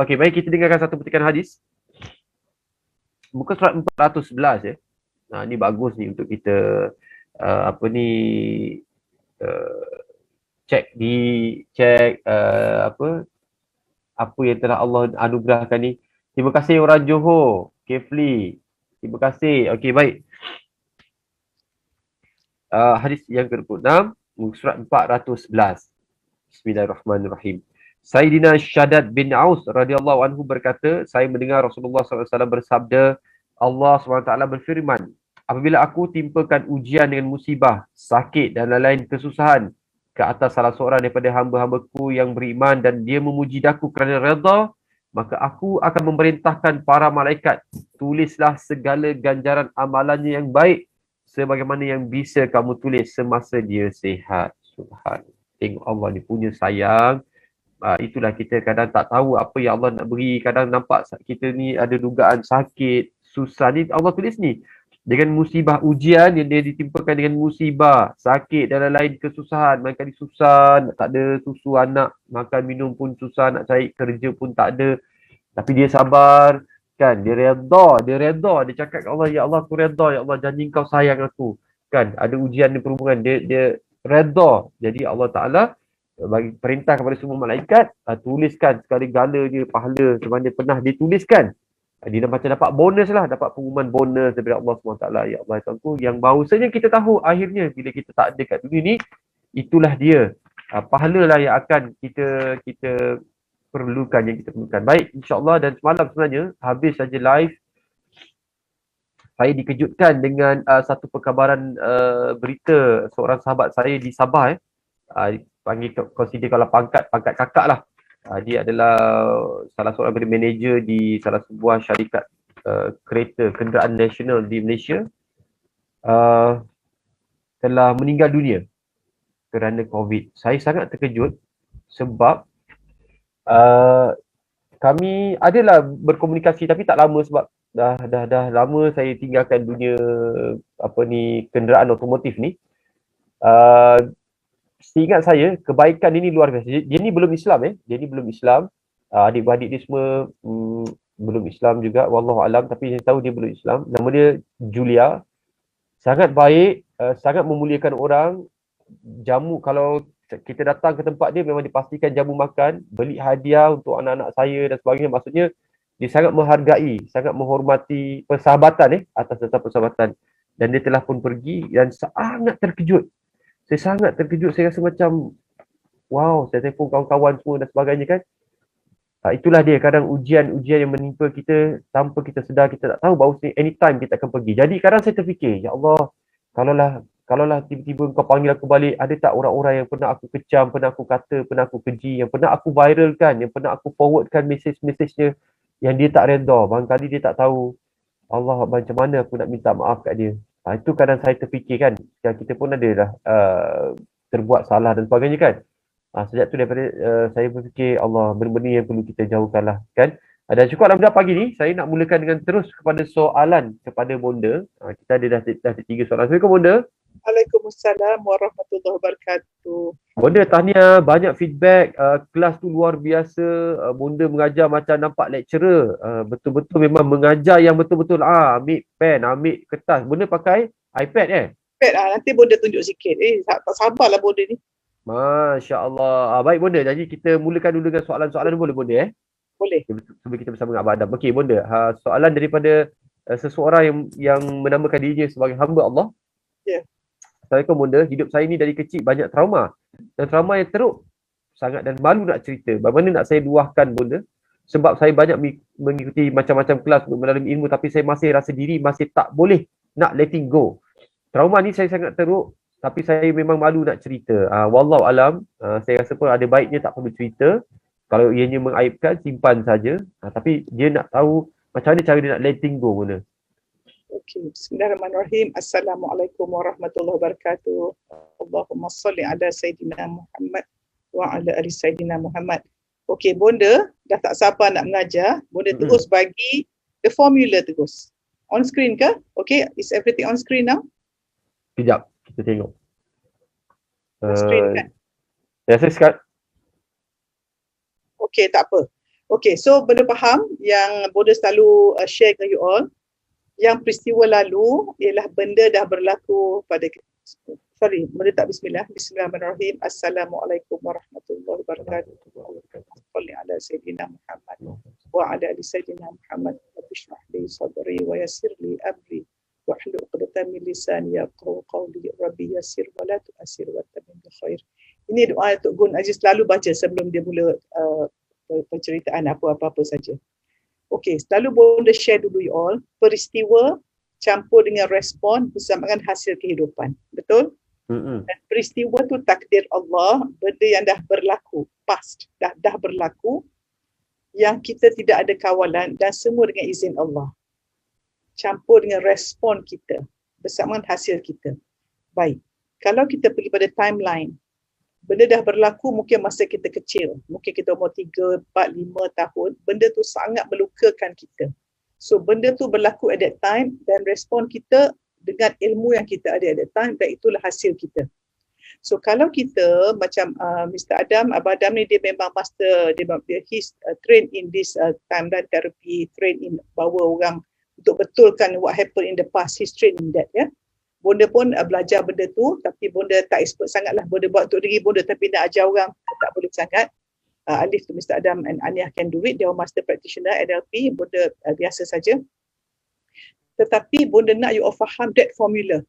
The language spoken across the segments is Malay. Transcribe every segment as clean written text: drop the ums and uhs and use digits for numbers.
Okey, baik, kita dengarkan satu petikan hadis. Muka surat 411 ya. Nah, ni bagus ni untuk kita apa ni uh, cek apa yang telah Allah anugerahkan ni. Terima kasih orang Johor, Kefli. Terima kasih. Okey, baik. Hadis yang ke-26, surat 411. Bismillahirrahmanirrahim. Sayyidina Shaddad bin Aus radhiyallahu anhu berkata, saya mendengar Rasulullah SAW bersabda, Allah SWT berfirman, apabila aku timpakan ujian dengan musibah, sakit dan lain-lain kesusahan ke atas salah seorang daripada hamba-hambaku yang beriman dan dia memuji aku kerana redha, maka aku akan memerintahkan para malaikat, tulislah segala ganjaran amalannya yang baik sebagaimana yang bisa kamu tulis semasa dia sihat. Subhanallah. Tengok Allah ni punya sayang. Itulah kita kadang tak tahu apa yang Allah nak beri. Kadang nampak kita ni ada dugaan sakit, susah ni. Allah tulis ni. Dengan musibah ujian yang dia ditimpakan dengan musibah, sakit dan lain-lain kesusahan. Makan susah, tak ada susu anak, makan minum pun susah, nak cari kerja pun tak ada. Tapi dia sabar, kan? Dia cakap ke Allah, ya Allah aku redha, ya Allah janji kau sayang aku. Kan? Ada ujian di perhubungan, dia redha. Jadi Allah Taala bagi perintah kepada semua malaikat, tuliskan segala-gala dia pahala sebagaimana dia pernah dituliskan. Dia macam dapat bonus lah, dapat pengumuman bonus daripada Allah SWT. Ya Allah Tuanku, yang bahawasanya kita tahu akhirnya bila kita tak ada kat dunia ni, itulah dia. Pahala lah yang akan kita perlukan, yang kita perlukan. Baik, insyaAllah. Dan semalam sebenarnya, habis saja live, saya dikejutkan dengan satu perkabaran berita seorang sahabat saya di Sabah. Panggil consider kalau pangkat kakak lah. Dia adalah salah seorang manager di salah sebuah syarikat kereta kenderaan nasional di Malaysia. Telah meninggal dunia kerana COVID. Saya sangat terkejut sebab kami adalah berkomunikasi tapi tak lama sebab dah lama saya tinggalkan dunia kenderaan otomotif ni. Seingat saya kebaikan ini luar biasa. Dia ni belum Islam Dia ni belum Islam. Adik-beradik dia semua belum Islam juga, wallahu alam, tapi saya tahu dia belum Islam. Nama dia Julia. Sangat baik, sangat memuliakan orang. Jamu, kalau kita datang ke tempat dia memang dipastikan jamu makan, beli hadiah untuk anak-anak saya dan sebagainya. Maksudnya dia sangat menghargai, sangat menghormati persahabatan atas dasar persahabatan. Dan dia telah pun pergi dan sangat terkejut. Saya sangat terkejut, saya rasa macam wow, saya telefon kawan-kawan semua dan sebagainya kan. Itulah dia, kadang ujian-ujian yang menimpa kita tanpa kita sedar, kita tak tahu bahawa anytime kita akan pergi. Jadi kadang saya terfikir, ya Allah, kalaulah tiba-tiba kau panggil aku balik, ada tak orang-orang yang pernah aku kecam, pernah aku kata, pernah aku keji, yang pernah aku viralkan, yang pernah aku forwardkan mesej-mesejnya yang dia tak redha, barangkali dia tak tahu. Allah, macam mana aku nak minta maaf kat dia. Itu kadang saya terfikir kan, kita pun adalah terbuat salah dan sebagainya kan. Sejak tu daripada saya berfikir, Allah, benda-benda yang perlu kita jauhkan lah kan. Dan cukup alhamdulillah pagi ni saya nak mulakan dengan terus kepada soalan kepada Bonda. Kita ada dah 3 soalan. Assalamualaikum Bonda. Waalaikumsalam warahmatullahi wabarakatuh. Bonda, tahniah, banyak feedback, kelas tu luar biasa. Bonda mengajar macam nampak lecturer. Betul-betul memang mengajar yang betul-betul. Ambil pen, ambil kertas. Bonda pakai iPad iPad nanti Bonda tunjuk sikit. Tak sabarlah Bonda ni. Masya Allah. Baik Bonda, jadi kita mulakan dulu dengan soalan-soalan boleh Bonda Boleh. Sebelum kita bersama dengan Abang Adam. Okey Bonda, soalan daripada seseorang yang menamakan dirinya sebagai hamba Allah. Ya. Assalamualaikum Bonda, hidup saya ni dari kecil banyak trauma. Dan trauma yang teruk sangat dan malu nak cerita. Bagaimana nak saya luahkan Bonda? Sebab saya banyak mengikuti macam-macam kelas untuk melalui ilmu, tapi saya masih rasa diri masih tak boleh nak letting go. Trauma ni saya sangat teruk, tapi saya memang malu nak cerita. Wallahu alam, saya rasa pun ada baiknya tak perlu cerita. Kalau ianya mengaibkan, simpan saja. Tapi dia nak tahu macam mana cara dia nak letting go Bonda. Okey, bismillahirrahmanirrahim. Assalamualaikum warahmatullahi wabarakatuh. Allahumma salli ala Sayyidina Muhammad wa ala ali Sayyidina Muhammad. Okey, Bonda dah tak sabar nak mengajar. Bonda terus bagi the formula terus. On screen ke? Okey, is everything on screen now? Sekejap, kita tengok. On screen kan? Ya, saya sekat. Okey, tak apa. Okay, so benda faham yang Bonda selalu share dengan you all. Yang peristiwa lalu ialah benda dah berlaku pada benda tak bismillah. Bismillahirrahmanirrahim. Assalamualaikum warahmatullahi wabarakatuh. Salli ala Sayyidina Muhammad wa ala ali Sayyidina Muhammad. Rabbi shrah li sadri wa yassir li amri wahlul 'uqdatam min lisani yafqahu qawli. Rabbi yassir wa la tu'assir wa tamin bi khair. Ini doa Tok Gun Aziz selalu baca sebelum dia mula penceritaan apa-apa saja. Okey, selalu Bonda share dulu you all peristiwa campur dengan respon bersamaan hasil kehidupan. Betul? Dan peristiwa tu takdir Allah, benda yang dah berlaku, past, dah berlaku, yang kita tidak ada kawalan dan semua dengan izin Allah. Campur dengan respon kita bersamaan hasil kita. Baik, kalau kita pergi pada timeline, benda dah berlaku mungkin masa kita kecil. Mungkin kita umur 3, 4, 5 tahun. Benda tu sangat melukakan kita. So benda tu berlaku at that time dan respon kita dengan ilmu yang kita ada at that time dan itulah hasil kita. So kalau kita macam Mr. Adam, Abang Adam ni dia memang master, he's trained in this timeline therapy, trained in bawa orang untuk betulkan what happened in the past. He's trained in that, ya. Bonda pun belajar benda tu tapi Bonda tak expert sangat lah. Bonda buat untuk diri Bonda tapi nak ajar orang tak boleh sangat. Alif tu Mr. Adam and Aniah can do it. Dia master practitioner NLP. Bonda biasa saja. Tetapi Bonda nak you all faham that formula.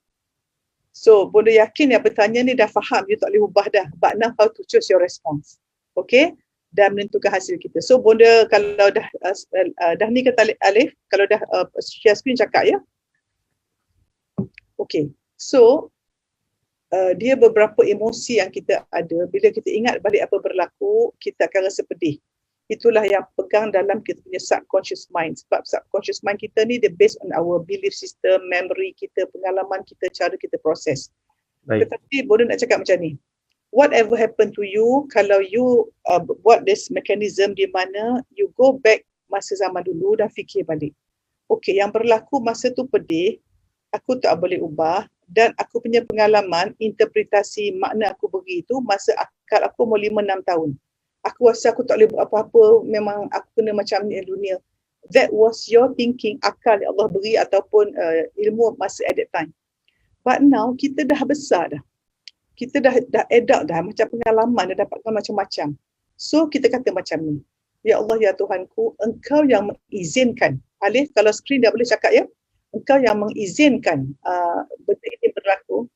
So Bonda yakin yang bertanya ni dah faham. You tak boleh ubah dah. But now how to choose your response. Okay? Dan menentukan hasil kita. So Bonda kalau dah ni kata Alif. Kalau dah share screen cakap ya. Okay, so dia beberapa emosi yang kita ada. Bila kita ingat balik apa berlaku, kita akan rasa pedih. Itulah yang pegang dalam kita punya subconscious mind. Sebab subconscious mind kita ni dia based on our belief system, memory kita, pengalaman kita, cara kita proses. Tetapi Bonda nak cakap macam ni. Whatever happened to you, kalau you buat this mechanism di mana you go back masa zaman dulu dan fikir balik. Okay, yang berlaku masa tu pedih, aku tak boleh ubah dan aku punya pengalaman, interpretasi makna aku beri itu masa akal aku umur 5-6 tahun. Aku rasa aku tak boleh buat apa-apa, memang aku kena macam ni dunia. That was your thinking, akal yang Allah beri ataupun ilmu masa at that time. But now, kita dah besar dah. Kita dah adult dah, macam pengalaman, dah dapatkan macam-macam. So, kita kata macam ni. Ya Allah, ya Tuhanku, Engkau yang mengizinkan. Alif, kalau skrin dah boleh cakap ya. Engkau yang mengizinkan benda ini berlaku.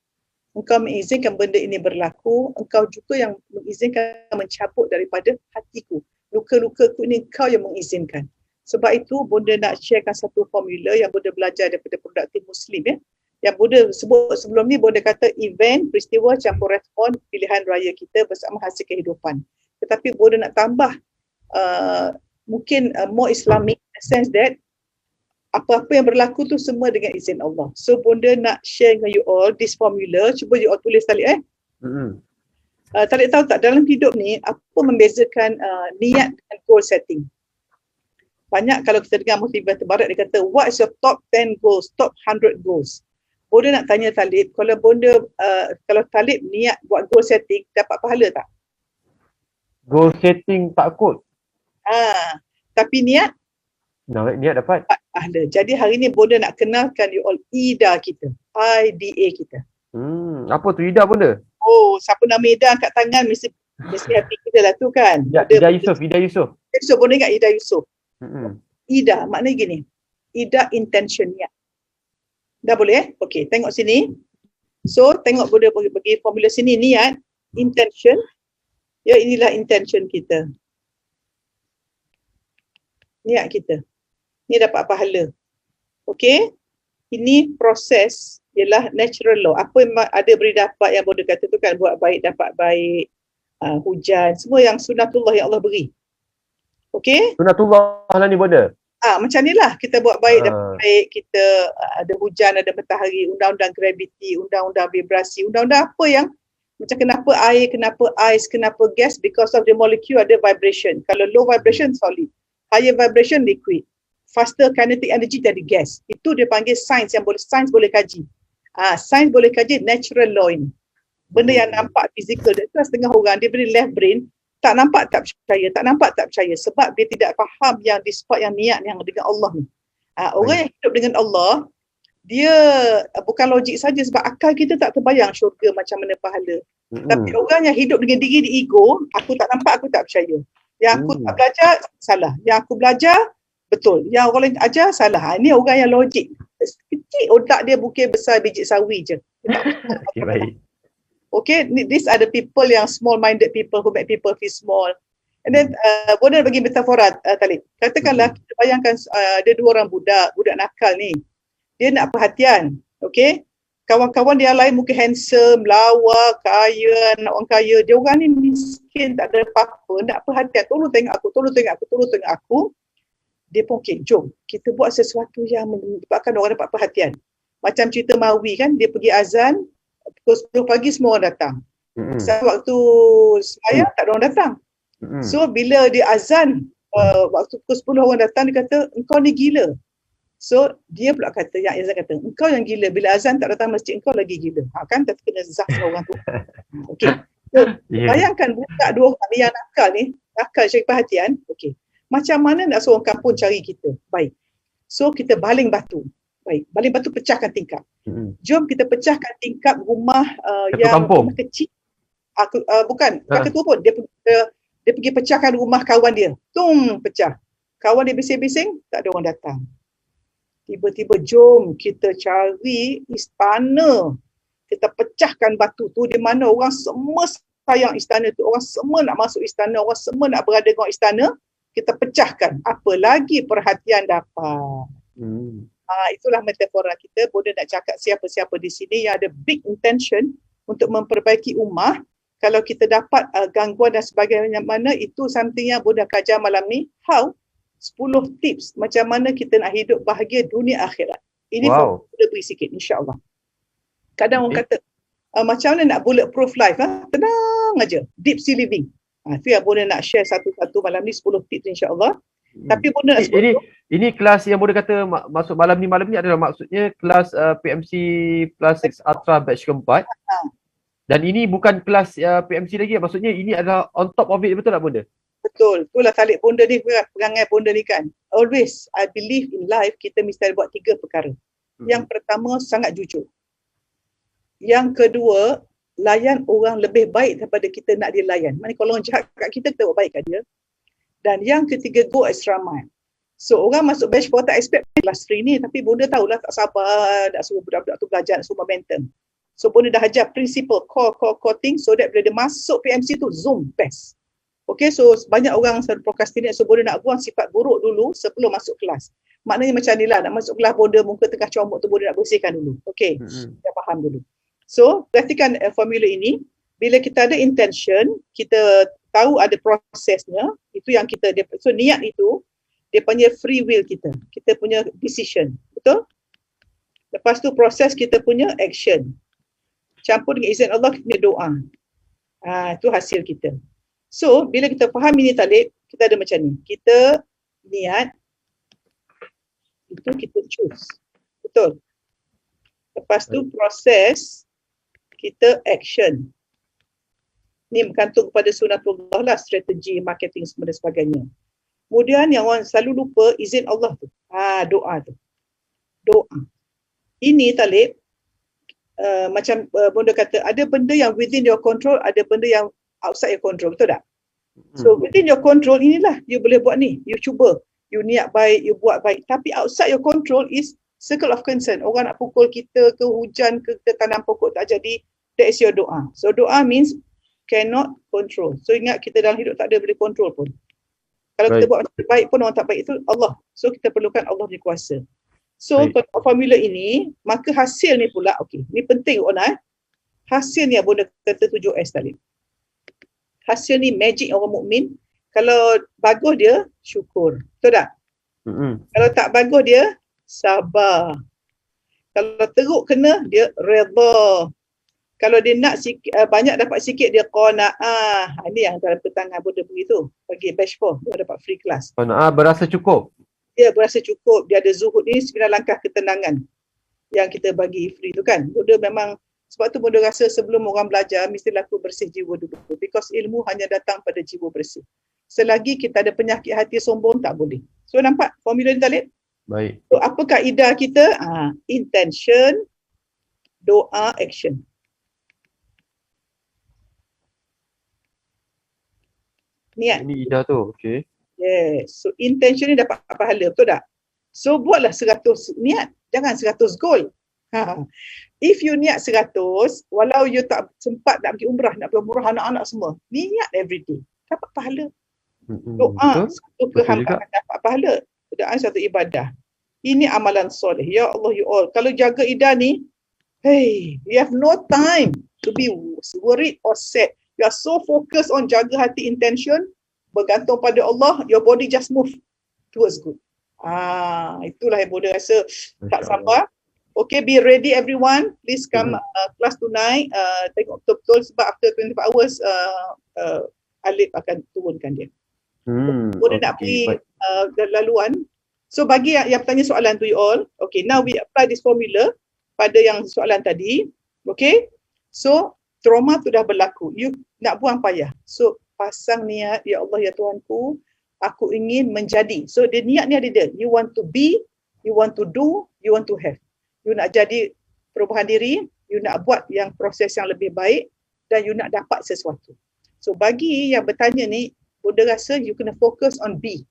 Engkau mengizinkan benda ini berlaku. Engkau juga yang mengizinkan mencabut daripada hatiku. Luka-lukaku ini Engkau yang mengizinkan. Sebab itu Bonda nak sharekan satu formula yang Bonda belajar daripada produktif Muslim ya. Yang Bonda sebut sebelum ni, Bonda kata event, peristiwa, campur respon, pilihan raya kita bersama hasil kehidupan. Tetapi Bonda nak tambah mungkin more Islamic in the sense that apa-apa yang berlaku tu semua dengan izin Allah. So Bonda nak share dengan you all this formula. Cuba you all tulis Talib Talib tahu tak dalam hidup ni apa membezakan niat dan goal setting? Banyak kalau kita dengar motivator barat dia kata what is your top 10 goals, top 100 goals. Bonda nak tanya Talib, kalau Bonda kalau Talib niat buat goal setting dapat pahala tak? Goal setting tak kot. Tapi niat Niat dapat. Ada. Jadi hari ni Bonda nak kenalkan you all IDA kita. IDA kita. Apa tu IDA Bonda? Oh, siapa nama Ida kat tangan mesti happy kita lah tu kan. Ida Yusof. Bonda ingat Ida Yusof. IDA maknanya gini. IDA intention niat. Dah boleh Okey, tengok sini. So, tengok Bonda bagi formula sini niat, intention. Ya, inilah intention kita. Niat kita. Ni dapat pahala. Okey? Ini proses ialah natural law. Apa yang ada beri dapat yang Bonda kata tu kan, buat baik dapat baik, hujan, semua yang sunatullah yang Allah beri. Okey? Sunatullah lah ni Bonda. Macam ni lah kita buat baik dapat baik, kita ada hujan, ada matahari, undang-undang gravity, undang-undang vibrasi, undang-undang apa yang macam kenapa air, kenapa ais, kenapa gas, because of the molecule ada vibration. Kalau low vibration solid, higher vibration liquid. Faster kinetic energy jadi gas. Itu dia panggil sains yang sains boleh kaji. Sains boleh kaji natural law ini. Benda yang nampak fizikal. Itu setengah orang dia beri left brain Tak nampak tak percaya, tak nampak tak percaya sebab dia tidak faham yang di spot yang niat yang dengan Allah ni. Orang yang hidup dengan Allah, dia bukan logik saja sebab akal kita tak terbayang syurga macam mana pahala. Tapi orang yang hidup dengan diri di ego, aku tak nampak, aku tak percaya. Yang aku tak belajar, salah. Yang aku belajar, betul. Yang orang lain ajar, salah. Ini orang yang logik. Kecil otak dia bukan besar biji sawi je. Okay, baik. Okay, these are the people yang small-minded people who make people feel small. And then, boleh bagi metafora, Talib. Katakanlah, kita bayangkan ada dua orang budak nakal ni. Dia nak perhatian, okay? Kawan-kawan dia lain mungkin handsome, lawa, kaya, anak orang kaya. Dia orang ni miskin, tak ada apa-apa, nak perhatian. Tolong tengok aku. Dia pun, okay, jom. Kita buat sesuatu yang menyebabkan orang dapat perhatian. Macam cerita Mawi kan, dia pergi azan, pukul 10 pagi semua orang datang. Waktu sembahyang tak ada orang datang. So bila dia azan, waktu pukul 10 orang datang, dia kata, engkau ni gila. So dia pula kata, yang azan kata, engkau yang gila. Bila azan tak datang masjid, engkau lagi gila. Kan tak kena zah orang tu. Okay. So bayangkan budak dua orang ni yang nakal cari perhatian. Okay. Macam mana nak seorang kampung cari kita? Baik. So kita baling batu. Baik, baling batu pecahkan tingkap. Jom kita pecahkan tingkap rumah yang rumah kecil. Bukan ketua pun. Dia pergi pecahkan rumah kawan dia. Pecah. Kawan dia bising-bising, tak ada orang datang. Tiba-tiba jom kita cari istana. Kita pecahkan batu tu di mana orang semua sayang istana tu. Orang semua nak masuk istana. Orang semua nak berada dengan istana. Kita pecahkan. Apa lagi perhatian dapat. Itulah metafora kita. Bonda nak cakap siapa-siapa di sini yang ada big intention untuk memperbaiki ummah. Kalau kita dapat gangguan dan sebagainya mana, itu something yang Bonda kajar malam ni. How? 10 tips macam mana kita nak hidup bahagia dunia akhirat. Ini pun Bonda beri sikit, insyaAllah. Kadang orang kata, macam mana nak bulletproof life? Tenang aja. Deep sea living. Itu yang Bonda nak share satu-satu malam ni, 10 tips insyaAllah. Tapi Bonda ini kelas yang Bonda kata masuk malam ni adalah maksudnya kelas PMC Plus 6 Ultra batch keempat. Dan ini bukan kelas PMC lagi, maksudnya ini adalah on top of it, betul tak Bonda? Betul. Itulah Talib Bonda ni, perangai Bonda ni kan. Always, I believe in life, kita mesti buat 3 perkara. Yang pertama, sangat jujur. Yang kedua, layan orang lebih baik daripada kita nak dia layan. Maksudnya kalau orang jahat kat kita buat baik kat dia. Dan yang ketiga, go extra mile. So orang masuk batch 4 tak expect kelas 3 ni, tapi Bonda tahulah tak sabar nak suruh budak-budak tu belajar, nak suruh momentum. So Bonda dah ajar principle, core thing, so that bila dia masuk PMC tu, zoom, best. Okay, so banyak orang selalu procrastinate, so Bonda nak buang sifat buruk dulu sebelum masuk kelas. Maknanya macam ni lah, nak masuk kelas Bonda muka tengah comot tu, Bonda nak bersihkan dulu. Okay, dah faham dulu. So perhatikan formula ini, bila kita ada intention, kita tahu ada prosesnya, itu yang kita, so niat itu, dia punya free will kita punya decision, betul? Lepas tu proses kita punya action. Campur dengan izin Allah, kita punya doa. Itu hasil kita. So, bila kita faham ini Talib, kita ada macam ni. Kita niat, itu kita choose. Betul? Lepas tu proses, kita action. Ni bergantung kepada sunatullah lah, strategi, marketing semua dan sebagainya. Kemudian yang orang selalu lupa, izin Allah tu. Doa tu. Doa. Ini Talib, macam Bonda kata, ada benda yang within your control, ada benda yang outside your control, betul tak? So within your control, inilah you boleh buat ni, you cuba, you niat baik, you buat baik. Tapi outside your control is circle of concern. Orang nak pukul kita ke, hujan ke, kita tanam pokok tak jadi, that is your doa. So doa means cannot control. So ingat, kita dalam hidup tak ada boleh control pun. Kalau kita buat macam baik pun, orang tak baik itu Allah. So kita perlukan Allah punya kuasa. So kalau formula ini, maka hasil ni pula, okey, ni penting Ona. Hasil ni Bonda kata 7S tadi. Hasil ni magic orang mukmin. Kalau bagus dia, syukur. Betul tak? Kalau tak bagus dia, sabar. Kalau teruk kena, dia redha. Kalau dia nak banyak dapat sikit, dia qanaah. Ini yang dalam petangan Bonda begitu. Bagi batch 4, dia dapat free class. Qanaah, berasa cukup. Dia berasa cukup. Dia ada zuhud ni 9 langkah ketenangan yang kita bagi free tu kan. Bonda memang Sebab tu Bonda rasa sebelum orang belajar, mesti laku bersih jiwa dulu. Because ilmu hanya datang pada jiwa bersih. Selagi kita ada penyakit hati sombong, tak boleh. So nampak formula ni Talib? Baik. So apa kaedah kita? Intention, doa, action. Niat. Ini ida tu. Okey. Yes. So intention ni dapat pahala, betul tak? So buatlah 100 niat, jangan 100 goal. If you niat 100, walau you tak sempat nak pergi umrah, nak pergi umrah anak-anak semua, niat everyday, dapat pahala. Doa satu kehambaan dapat pahala. Doa satu ibadah. Ini amalan soleh. Ya Allah, you all. Kalau jaga Ida ni, hey, you have no time to be worried or sad. You are so focused on jaga hati intention, bergantung pada Allah, your body just move towards good. Itulah yang Bonda rasa tak sabar. Okay, be ready everyone. Please come class tonight. Tengok betul-betul sebab after 24 hours Alif akan turunkan dia. Bonda nak pergi laluan. So bagi yang bertanya soalan tu you all, okay, now we apply this formula pada yang soalan tadi. Okay, so trauma tu dah berlaku. You nak buang payah. So pasang niat, ya Allah ya Tuhanku, aku ingin menjadi. So dia niat ni ada dia. You want to be, you want to do, you want to have. You nak jadi perubahan diri, you nak buat yang proses yang lebih baik dan you nak dapat sesuatu. So bagi yang bertanya ni, Bonda rasa you kena fokus on be.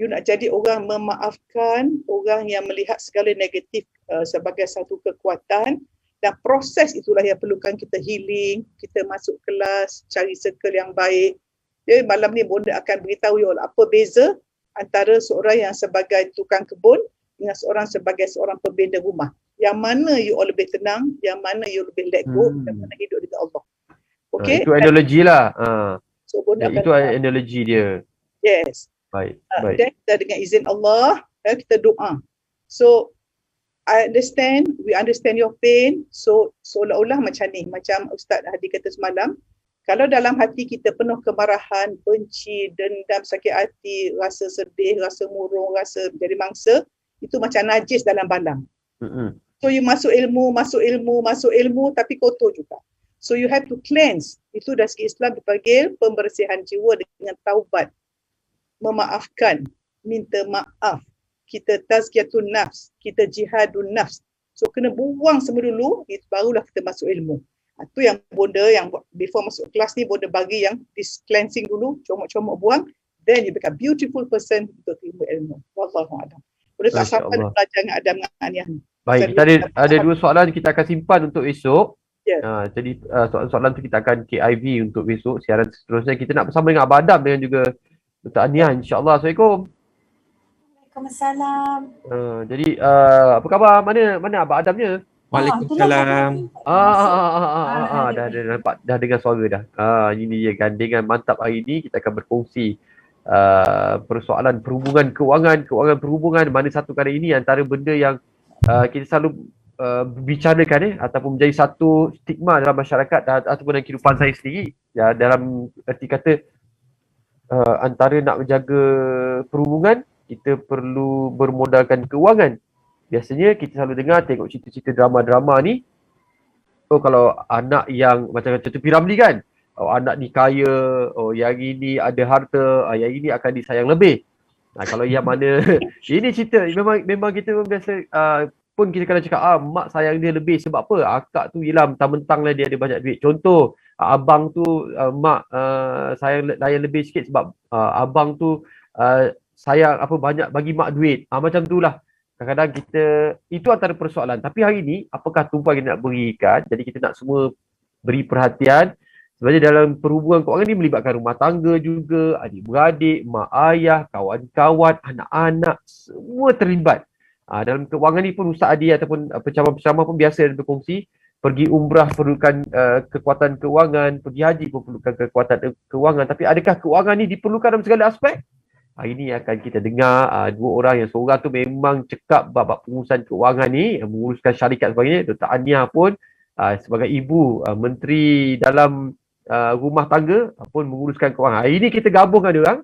You nak jadi orang memaafkan, orang yang melihat segala negatif sebagai satu kekuatan, dan proses itulah yang perlukan kita healing, kita masuk kelas, cari circle yang baik. Jadi malam ni Bonda akan beritahu you all apa beza antara seorang yang sebagai tukang kebun dengan seorang pembina rumah. Yang mana you all lebih tenang, yang mana you lebih let go, yang mana hidup dengan Allah. Okay? Itu analogi lah. So Bonda itu analogi dia. Yes. Baik. Dan kita dengan izin Allah, kita doa. So I understand, we understand your pain. So seolah-olah macam ni, macam Ustaz Hadi kata semalam, kalau dalam hati kita penuh kemarahan, benci, dendam, sakit hati, rasa sedih, rasa murung, rasa jadi mangsa, itu macam najis dalam balang. So you masuk ilmu, tapi kotor juga. So you have to cleanse. Itu dari segi Islam dipanggil pembersihan jiwa dengan taubat, memaafkan, minta maaf. Kita tazkiyatun nafs, kita jihadun nafs. So kena buang semua dulu, itu barulah kita masuk ilmu. Itu yang Bonda, yang before masuk kelas ni, Bonda bagi yang this cleansing dulu, comok-comok buang, then you become beautiful person untuk ilmu ilmu. Wallahu'alam. Bonda tak sampai belajar dengan Adam dengan Aniah ni. Baik, kita ada dua soalan kita akan simpan untuk esok. Yeah. Jadi soalan tu kita akan KIV untuk besok. Siaran seterusnya kita nak bersama dengan Abang Adam dengan juga Dr. Aniah, insyaAllah. Assalamualaikum. Waalaikumsalam. Jadi apa khabar? Mana Abang Adamnya? Waalaikumsalam. Dah dengar suara dah. Ini dia gandengan mantap hari ini. Kita akan berkongsi persoalan perhubungan kewangan perhubungan, mana satu kali ini antara benda yang kita selalu bicarakan ataupun menjadi satu stigma dalam masyarakat ataupun dalam kehidupan saya sendiri, ya, dalam erti kata antara nak menjaga perhubungan, kita perlu bermodalkan kewangan. Biasanya kita selalu dengar, tengok cerita-cerita drama-drama ni, kalau anak yang macam contoh P. Ramlee kan, anak ni kaya, yang ini ada harta, yang ini akan disayang lebih. Kalau yang mana ini cerita memang kita biasa pun kita kena cakap mak sayang dia lebih sebab apa? Akak tu ialah mentang-mentang lah dia ada banyak duit. Contoh abang tu mak sayang lebih sikit sebab abang tu sayang banyak bagi mak duit. Macam tu lah. Kadang-kadang kita itu antara persoalan. Tapi hari ni apakah tumpuan kita nak berikan? Jadi kita nak semua beri perhatian. Sebenarnya dalam perhubungan kewangan ni melibatkan rumah tangga juga, adik-beradik, mak ayah, kawan-kawan, anak-anak, semua terlibat. Dalam kewangan ni pun Ustaz Adi ataupun penceramah-penceramah pun biasa berkongsi, pergi umrah perlukan kekuatan kewangan, pergi haji pun perlukan kekuatan kewangan. Tapi adakah kewangan ni diperlukan dalam segala aspek? Hari ni akan kita dengar dua orang yang seorang tu memang cekap bab pengurusan kewangan ni, menguruskan syarikat sebagainya. Dr. Aniah pun sebagai ibu menteri dalam rumah tangga pun menguruskan kewangan. Hari ni kita gabungkan dia orang.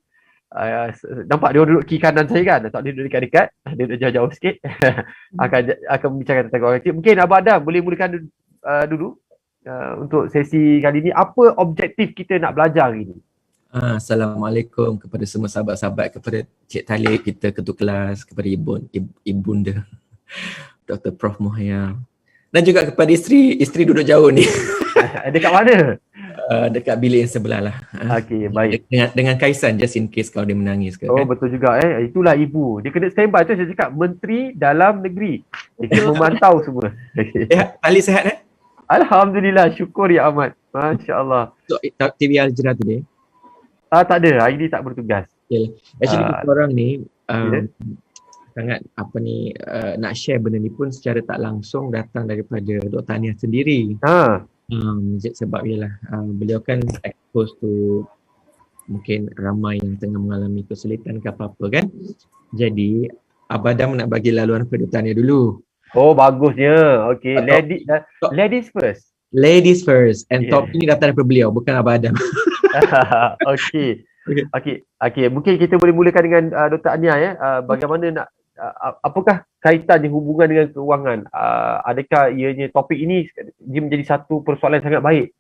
Nampak dia duduk kiri kanan saya kan? Tak, dia duduk dekat-dekat. Dia duduk jauh-jauh sikit. akan membicarakan tentang kewangan. Mungkin Abang Adam boleh mulakan dulu untuk sesi kali ni. Apa objektif kita nak belajar hari ni? Assalamualaikum kepada semua sahabat-sahabat, kepada Cik Talib, kita ketua kelas, kepada ibunda Dr. Prof Muhayya, dan juga kepada isteri duduk jauh ni. Dekat mana? Dekat bilik yang sebelah lah. Okey, baik. Dengan Kaisan, just in case kalau dia menangis ke, Oh kan? betul juga itulah ibu. Dia kena standby tu, saya cakap Menteri Dalam Negeri. Dia kena memantau semua. Talib sihat Alhamdulillah, syukur ya Ahmad. Masya-Allah. So, TV Al-Hijrah today? Tak ada, hari ni tak bertugas. Actually kita orang ni sangat nak share benda ni pun secara tak langsung datang daripada Dr. Tania sendiri. Sebab beliau kan expose to mungkin ramai yang tengah mengalami kesulitan ke apa-apa, kan. Jadi Abadam nak bagi laluan kepada Dr. Tania dulu. Oh bagusnya. Okey, ladies first. Ladies first, and top ini datang daripada beliau, bukan Abah Adam. Okey. Mungkin kita boleh mulakan dengan Dr. Ania bagaimana nak apakah kaitannya hubungan dengan kewangan? Adakah ianya topik ini dia menjadi satu persoalan sangat baik?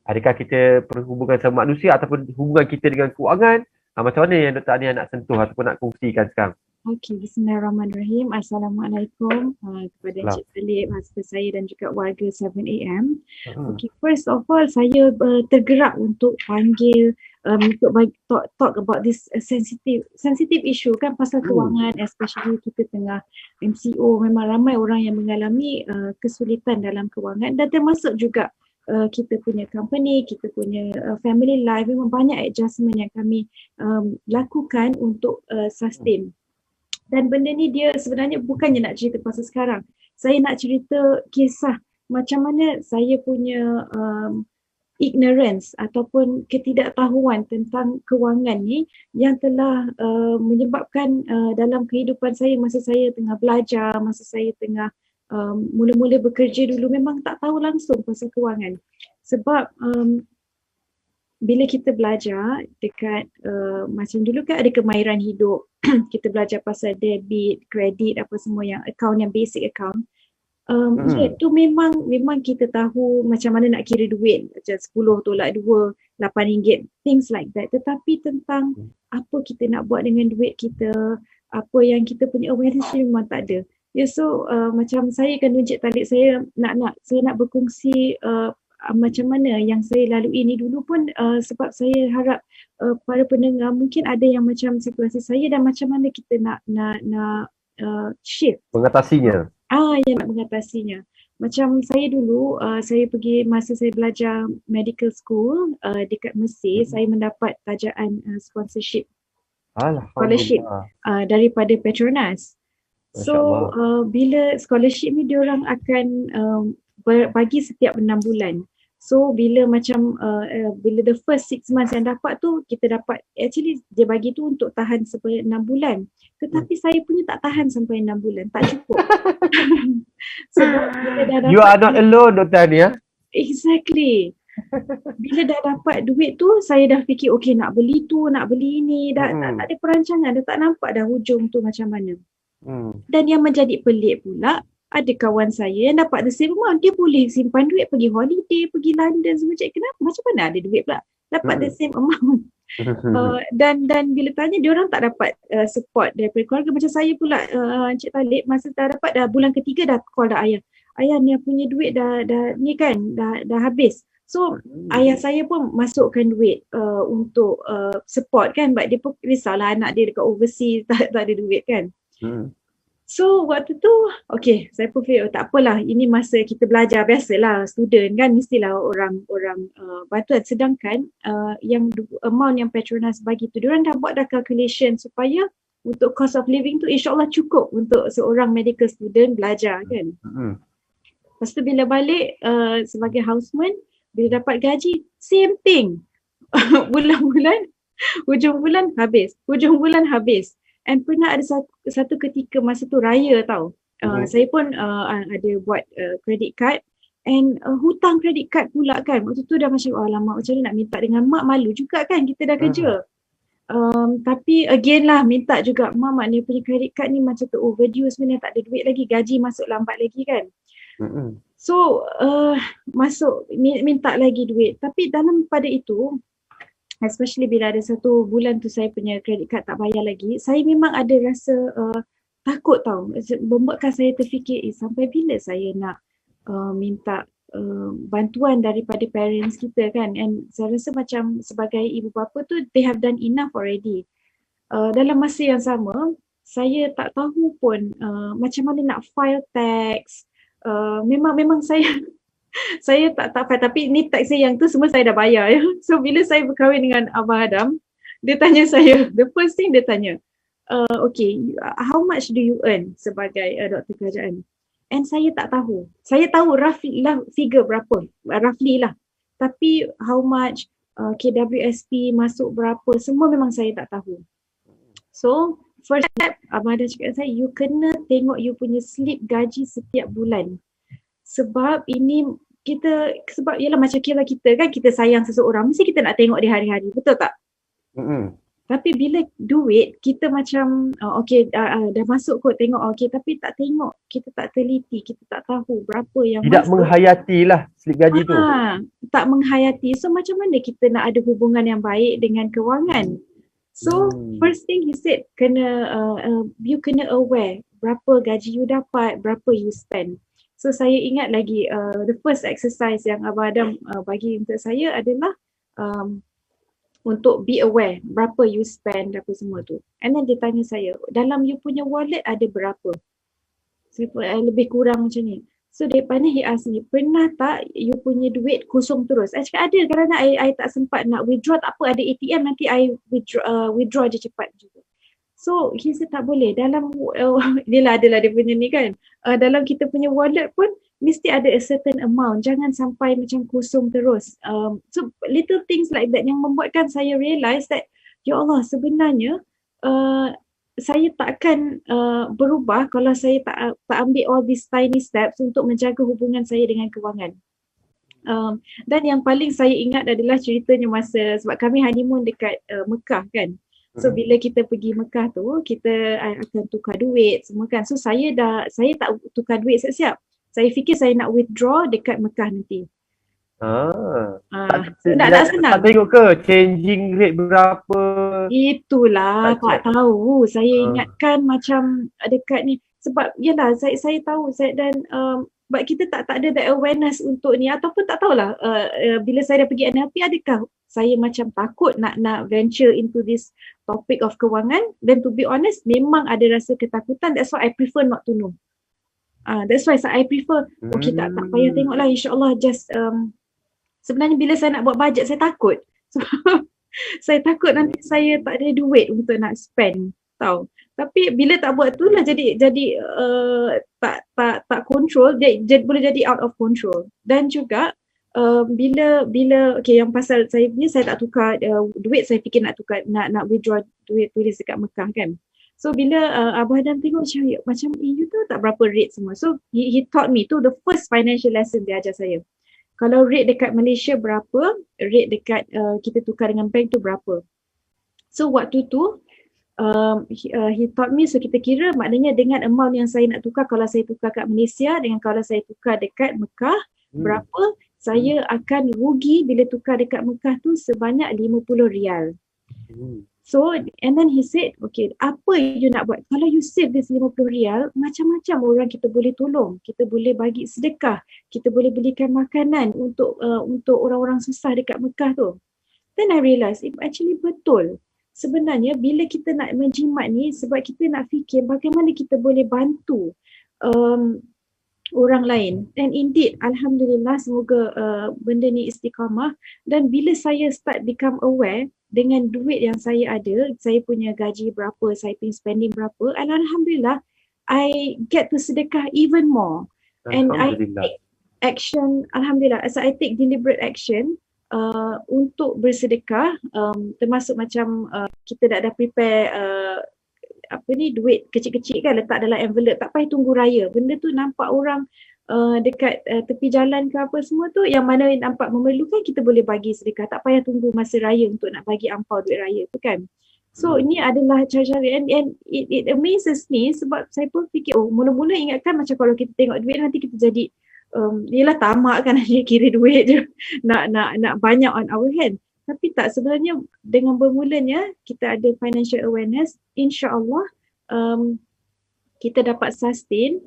Adakah kita berhubungan sama manusia ataupun hubungan kita dengan kewangan? Macam mana yang Dr. Ania nak sentuh ataupun nak kongsikan sekarang? Okey, bismillahirrahmanirrahim. Assalamualaikum kepada Encik Talib, husband saya dan juga warga 7am. Okey, first of all saya tergerak untuk panggil untuk talk about this sensitive issue kan, pasal kewangan, especially kita tengah MCO, memang ramai orang yang mengalami kesulitan dalam kewangan, dan termasuk juga kita punya company, kita punya family life, memang banyak adjustment yang kami lakukan untuk sustain. Dan benda ni dia sebenarnya bukannya nak cerita pasal sekarang. Saya nak cerita kisah macam mana saya punya ignorance ataupun ketidaktahuan tentang kewangan ni yang telah menyebabkan dalam kehidupan saya masa saya tengah belajar, masa saya tengah mula-mula bekerja dulu, memang tak tahu langsung pasal kewangan. Sebab bila kita belajar dekat macam dulu kan ada kemahiran hidup, kita belajar pasal debit, kredit, apa semua yang account, yang basic account. Itu memang kita tahu macam mana nak kira duit, macam 10 tolak 2, RM8, things like that. Tetapi tentang apa kita nak buat dengan duit kita, apa yang kita punya awareness memang tak ada. So macam saya kan Encik Talib, saya nak berkongsi macam mana yang saya lalui ni dulu pun, sebab saya harap para pendengar mungkin ada yang macam situasi saya dan macam mana kita nak shift mengatasinya. Yang nak mengatasinya. Macam saya dulu, saya pergi masa saya belajar medical school dekat Mesir, saya mendapat tajaan scholarship daripada Petronas. So bila scholarship ni diorang akan bagi setiap 6 bulan. So bila macam bila the first 6 months yang dapat tu, kita dapat, actually dia bagi tu untuk tahan sampai 6 bulan. Tetapi saya punya tak tahan sampai 6 bulan, tak cukup. Sebab bila dah dapat, you are not alone, Dr. Ania. Exactly. Bila dah dapat duit tu, saya dah fikir okay nak beli tu, nak beli ni, dah tak ada perancangan, dah tak nampak dah hujung tu macam mana. Dan yang menjadi pelik pula, ada kawan saya yang dapat the same amount, dia boleh simpan duit, pergi holiday, pergi London semua. Cik, kenapa? Macam mana ada duit pula dapat the same amount? Dan bila tanya, dia orang tak dapat support daripada keluarga. Macam saya pula, Encik Talib, masa dah dapat, dah bulan ketiga dah call dah ayah. Ayah ni punya duit dah ni kan, dah habis. So ayah saya pun masukkan duit untuk support kan, sebab dia pun risaulah anak dia dekat overseas tak ada duit kan. So waktu tu, okay, saya pun fikir tak apalah, ini masa kita belajar, biasalah student kan, mestilah orang bantuan. Sedangkan yang amount yang Petronas bagi tu, diorang dah buat dah calculation supaya untuk cost of living tu insyaAllah cukup untuk seorang medical student belajar kan. Lepas tu bila balik sebagai houseman, bila dapat gaji, same thing. Bulan-bulan, hujung bulan habis. And pernah ada satu ketika masa tu raya tau. Saya pun ada buat credit card and hutang credit card pula kan. Waktu tu dah macam alamak, macam mana nak minta dengan mak, malu juga kan, kita dah kerja. Tapi again lah minta juga, mak ni punya credit card ni macam tu overdue sebenarnya, tak ada duit lagi, gaji masuk lambat lagi kan. So masuk minta lagi duit. Tapi dalam pada itu, especially bila ada satu bulan tu saya punya credit card tak bayar lagi, saya memang ada rasa takut tau. Membuatkan saya terfikir, sampai bila saya nak minta bantuan daripada parents kita kan. And saya rasa macam sebagai ibu bapa tu, they have done enough already. Dalam masa yang sama, saya tak tahu pun macam mana nak file tax. Memang saya saya tak file, tapi ni tax saya yang tu semua saya dah bayar ya. So bila saya berkahwin dengan Abang Adam, dia tanya saya, the first thing dia tanya, okay, how much do you earn sebagai doktor kerajaan? And saya tak tahu. Saya tahu roughly lah figure berapa, roughly lah. Tapi how much, KWSP masuk berapa, semua memang saya tak tahu. So first step, Abang Adam cakap saya, you kena tengok you punya slip gaji setiap bulan. Sebab ini sebab ialah macam kita kan, kita sayang seseorang, mesti kita nak tengok dia hari-hari, betul tak? Tapi bila duit, kita macam dah masuk kot, tengok tapi tak tengok, kita tak teliti, kita tak tahu berapa yang tidak masuk. menghayatilah slip gaji tu. Tak menghayati. So macam mana kita nak ada hubungan yang baik dengan kewangan? So first thing he said, you kena aware berapa gaji you dapat, berapa you spend. So saya ingat lagi the first exercise yang Abang Adam bagi untuk saya adalah untuk be aware berapa you spend, apa semua tu. And then dia tanya saya, dalam you punya wallet ada berapa? Saya lebih kurang macam ni. So daripada he ask me, pernah tak you punya duit kosong terus? I cakap ada, kerana I tak sempat nak withdraw, tak apa, ada ATM nanti I withdraw je cepat juga. So he said tak boleh, dalam dia adalah dia punya ni kan, dalam kita punya wallet pun mesti ada a certain amount, jangan sampai macam kosong terus. So little things like that yang membuatkan saya realise that ya Allah, sebenarnya saya takkan berubah kalau saya tak ambil all these tiny steps untuk menjaga hubungan saya dengan kewangan. Dan yang paling saya ingat adalah ceritanya masa, sebab kami honeymoon dekat Mekah kan. So bila kita pergi Mekah tu, kita akan tukar duit semua kan. So saya tak tukar duit siap-siap. Saya fikir saya nak withdraw dekat Mekah nanti. Tak senang. Tak tengok ke changing rate berapa? Itulah tak tahu. Saya ingatkan macam dekat ni. Sebab yalah saya tahu dan sebab kita tak ada the awareness untuk ni, ataupun tak tahulah bila saya dah pergi NLP, adakah saya macam takut nak venture into this topic of kewangan. Dan to be honest, memang ada rasa ketakutan. That's why I prefer not to know. That's why I prefer okay, tak payah tengoklah, insyaAllah just sebenarnya bila saya nak buat bajet, saya takut. Saya takut nanti saya tak ada duit untuk nak spend, tahu. Tapi bila tak buat tu lah jadi tak control, dia boleh jadi out of control. Dan juga bila okay, yang pasal saya punya, saya tak tukar duit, saya fikir nak tukar, nak withdraw duit tulis dekat Mekah kan. So bila Abah Adam tengok macam you tahu tak berapa rate semua. So he taught me tu, the first financial lesson dia ajar saya. Kalau rate dekat Malaysia berapa, rate dekat kita tukar dengan bank tu berapa. So waktu tu he taught me, so kita kira maknanya dengan amount yang saya nak tukar, kalau saya tukar kat Malaysia dengan kalau saya tukar dekat Mekah, berapa saya akan rugi bila tukar dekat Mekah tu sebanyak RM50. So and then he said, okay, apa you nak buat? Kalau you save this RM50, macam-macam orang kita boleh tolong. Kita boleh bagi sedekah, kita boleh belikan makanan untuk orang-orang susah dekat Mekah tu. Then I realise, actually betul. Sebenarnya bila kita nak menjimat ni, sebab kita nak fikir bagaimana kita boleh bantu orang lain. And indeed, Alhamdulillah, semoga benda ni istiqamah. Dan bila saya start become aware dengan duit yang saya ada, saya punya gaji berapa, saya punya spending berapa, and Alhamdulillah, I get to sedekah even more. And I take action, Alhamdulillah, so I take deliberate action untuk bersedekah, termasuk macam kita dah prepare duit kecil-kecil kan, letak dalam envelope, tak payah tunggu raya. Benda tu nampak orang dekat tepi jalan ke apa semua tu, yang mana nampak memerlukan, kita boleh bagi sedekah, tak payah tunggu masa raya untuk nak bagi ampau duit raya tu kan. So ini adalah cara-cara, and it amazes me, sebab saya pun fikir, mula-mula ingatkan macam kalau kita tengok duit nanti kita jadi yelah tamak kan dia kira duit je nak banyak on our hand. Tapi tak, sebenarnya dengan bermulanya kita ada financial awareness, insya-Allah kita dapat sustain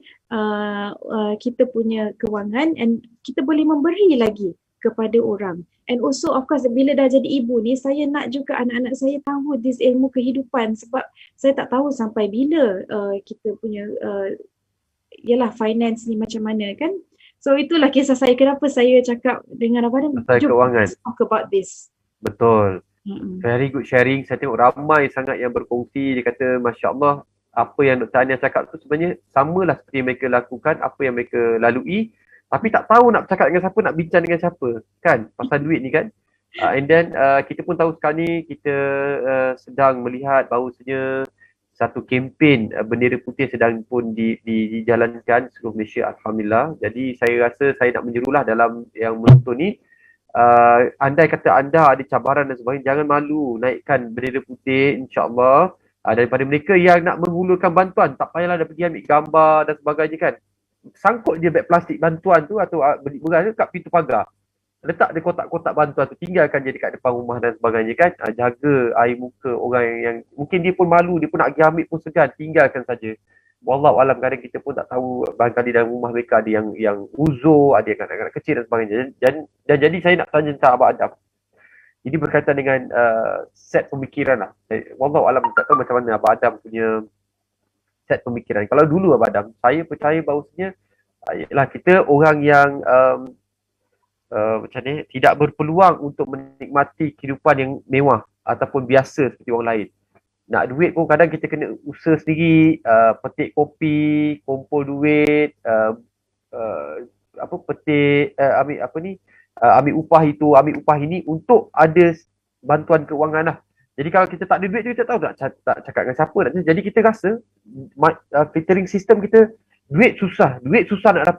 kita punya kewangan, and kita boleh memberi lagi kepada orang. And also of course bila dah jadi ibu ni, saya nak juga anak-anak saya tahu this ilmu kehidupan, sebab saya tak tahu sampai bila kita punya yalah finance ni macam mana kan. So itulah kisah saya, kenapa saya cakap dengan Abang Adam, jom talk about this. Betul. Very good sharing. Saya tengok ramai sangat yang berkongsi. Dia kata Masya Allah, apa yang Dr. Ania cakap tu sebenarnya samalah seperti yang mereka lakukan, apa yang mereka lalui, tapi tak tahu nak bercakap dengan siapa, nak bincang dengan siapa kan, pasal duit ni kan. And then kita pun tahu sekarang ni kita sedang melihat bahawasanya satu kempen bendera putih sedang pun dijalankan seluruh Malaysia, Alhamdulillah. Jadi saya rasa saya nak menyerulah dalam yang menonton ni, andai kata anda ada cabaran dan sebagainya, jangan malu naikkan bendera putih, insya-Allah. Daripada mereka yang nak menghulurkan bantuan, tak payahlah dah pergi ambil gambar dan sebagainya kan. Sangkut je beg plastik bantuan tu atau beli beras tu kat pintu pagar. Letak dia kotak-kotak bantuan tu, tinggalkan je dekat depan rumah dan sebagainya kan. Jaga air muka orang yang mungkin dia pun malu, dia pun nak pergi ambil pun segan, tinggalkan saja. Wallahualam, kadang kita pun tak tahu, barangkali dalam rumah mereka ada yang uzur, ada yang anak-anak kecil dan sebagainya. Dan jadi saya nak tanya tentang Abang Adam. Jadi berkaitan dengan set pemikiran lah. Wallahualam, tak tahu macam mana Abang Adam punya set pemikiran. Kalau dulu Abang Adam, saya percaya bahawasanya ialah kita orang yang macam ni, tidak berpeluang untuk menikmati kehidupan yang mewah ataupun biasa seperti orang lain. Nak duit pun kadang kita kena usaha sendiri, petik kopi, kumpul duit, ambil upah itu, ambil upah ini untuk ada bantuan keuangan lah. Jadi kalau kita tak ada duit, kita tak tahu tak cakap dengan siapa. Jadi kita rasa filtering system kita, duit susah nak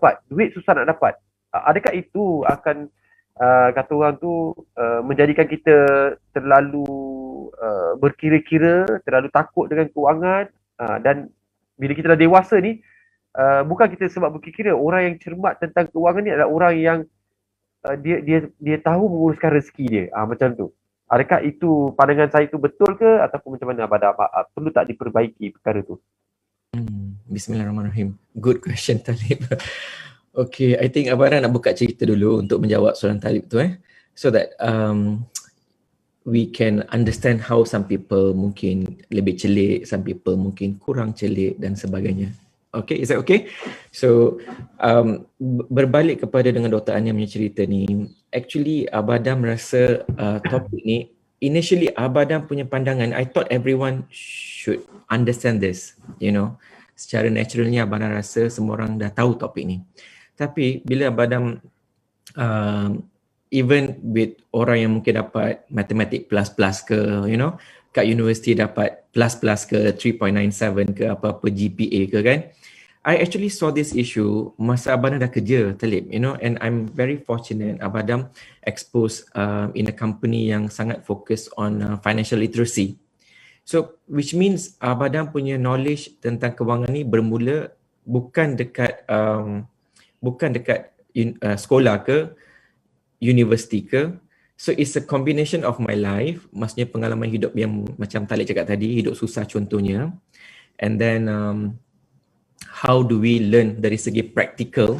dapat. Adakah itu akan kata orang tu menjadikan kita terlalu berkira-kira, terlalu takut dengan kewangan, dan bila kita dah dewasa ni, bukan kita sebab berkira-kira, orang yang cermat tentang kewangan ni adalah orang yang dia tahu menguruskan rezeki dia, macam tu. Adakah itu pandangan saya tu betul ke ataupun macam mana Abang? Perlu tak diperbaiki perkara tu? Bismillahirrahmanirrahim. Good question, Talib. Okay, I think Abang nak buka cerita dulu untuk menjawab soalan Talib tu so that we can understand how some people mungkin lebih celik, some people mungkin kurang celik dan sebagainya. Okay, is that okay? So, berbalik kepada dengan Dr. Ania punya cerita ni, actually Abadam rasa topik ni, initially Abadam punya pandangan, I thought everyone should understand this, you know. Secara naturalnya Abadam rasa semua orang dah tahu topik ni. Tapi bila Abadam, even with orang yang mungkin dapat matematik plus ke, you know, kat universiti dapat plus ke 3.97 ke apa-apa GPA ke kan, I actually saw this issue masa Abadam dah kerja, Talib, you know, and I'm very fortunate Abadam exposed in a company yang sangat fokus on financial literacy. So which means Abadam punya knowledge tentang kewangan ni bermula bukan dekat sekolah ke, universiti ke. So it's a combination of my life, maksudnya pengalaman hidup yang macam Talib cakap tadi, hidup susah contohnya. And then how do we learn dari segi praktikal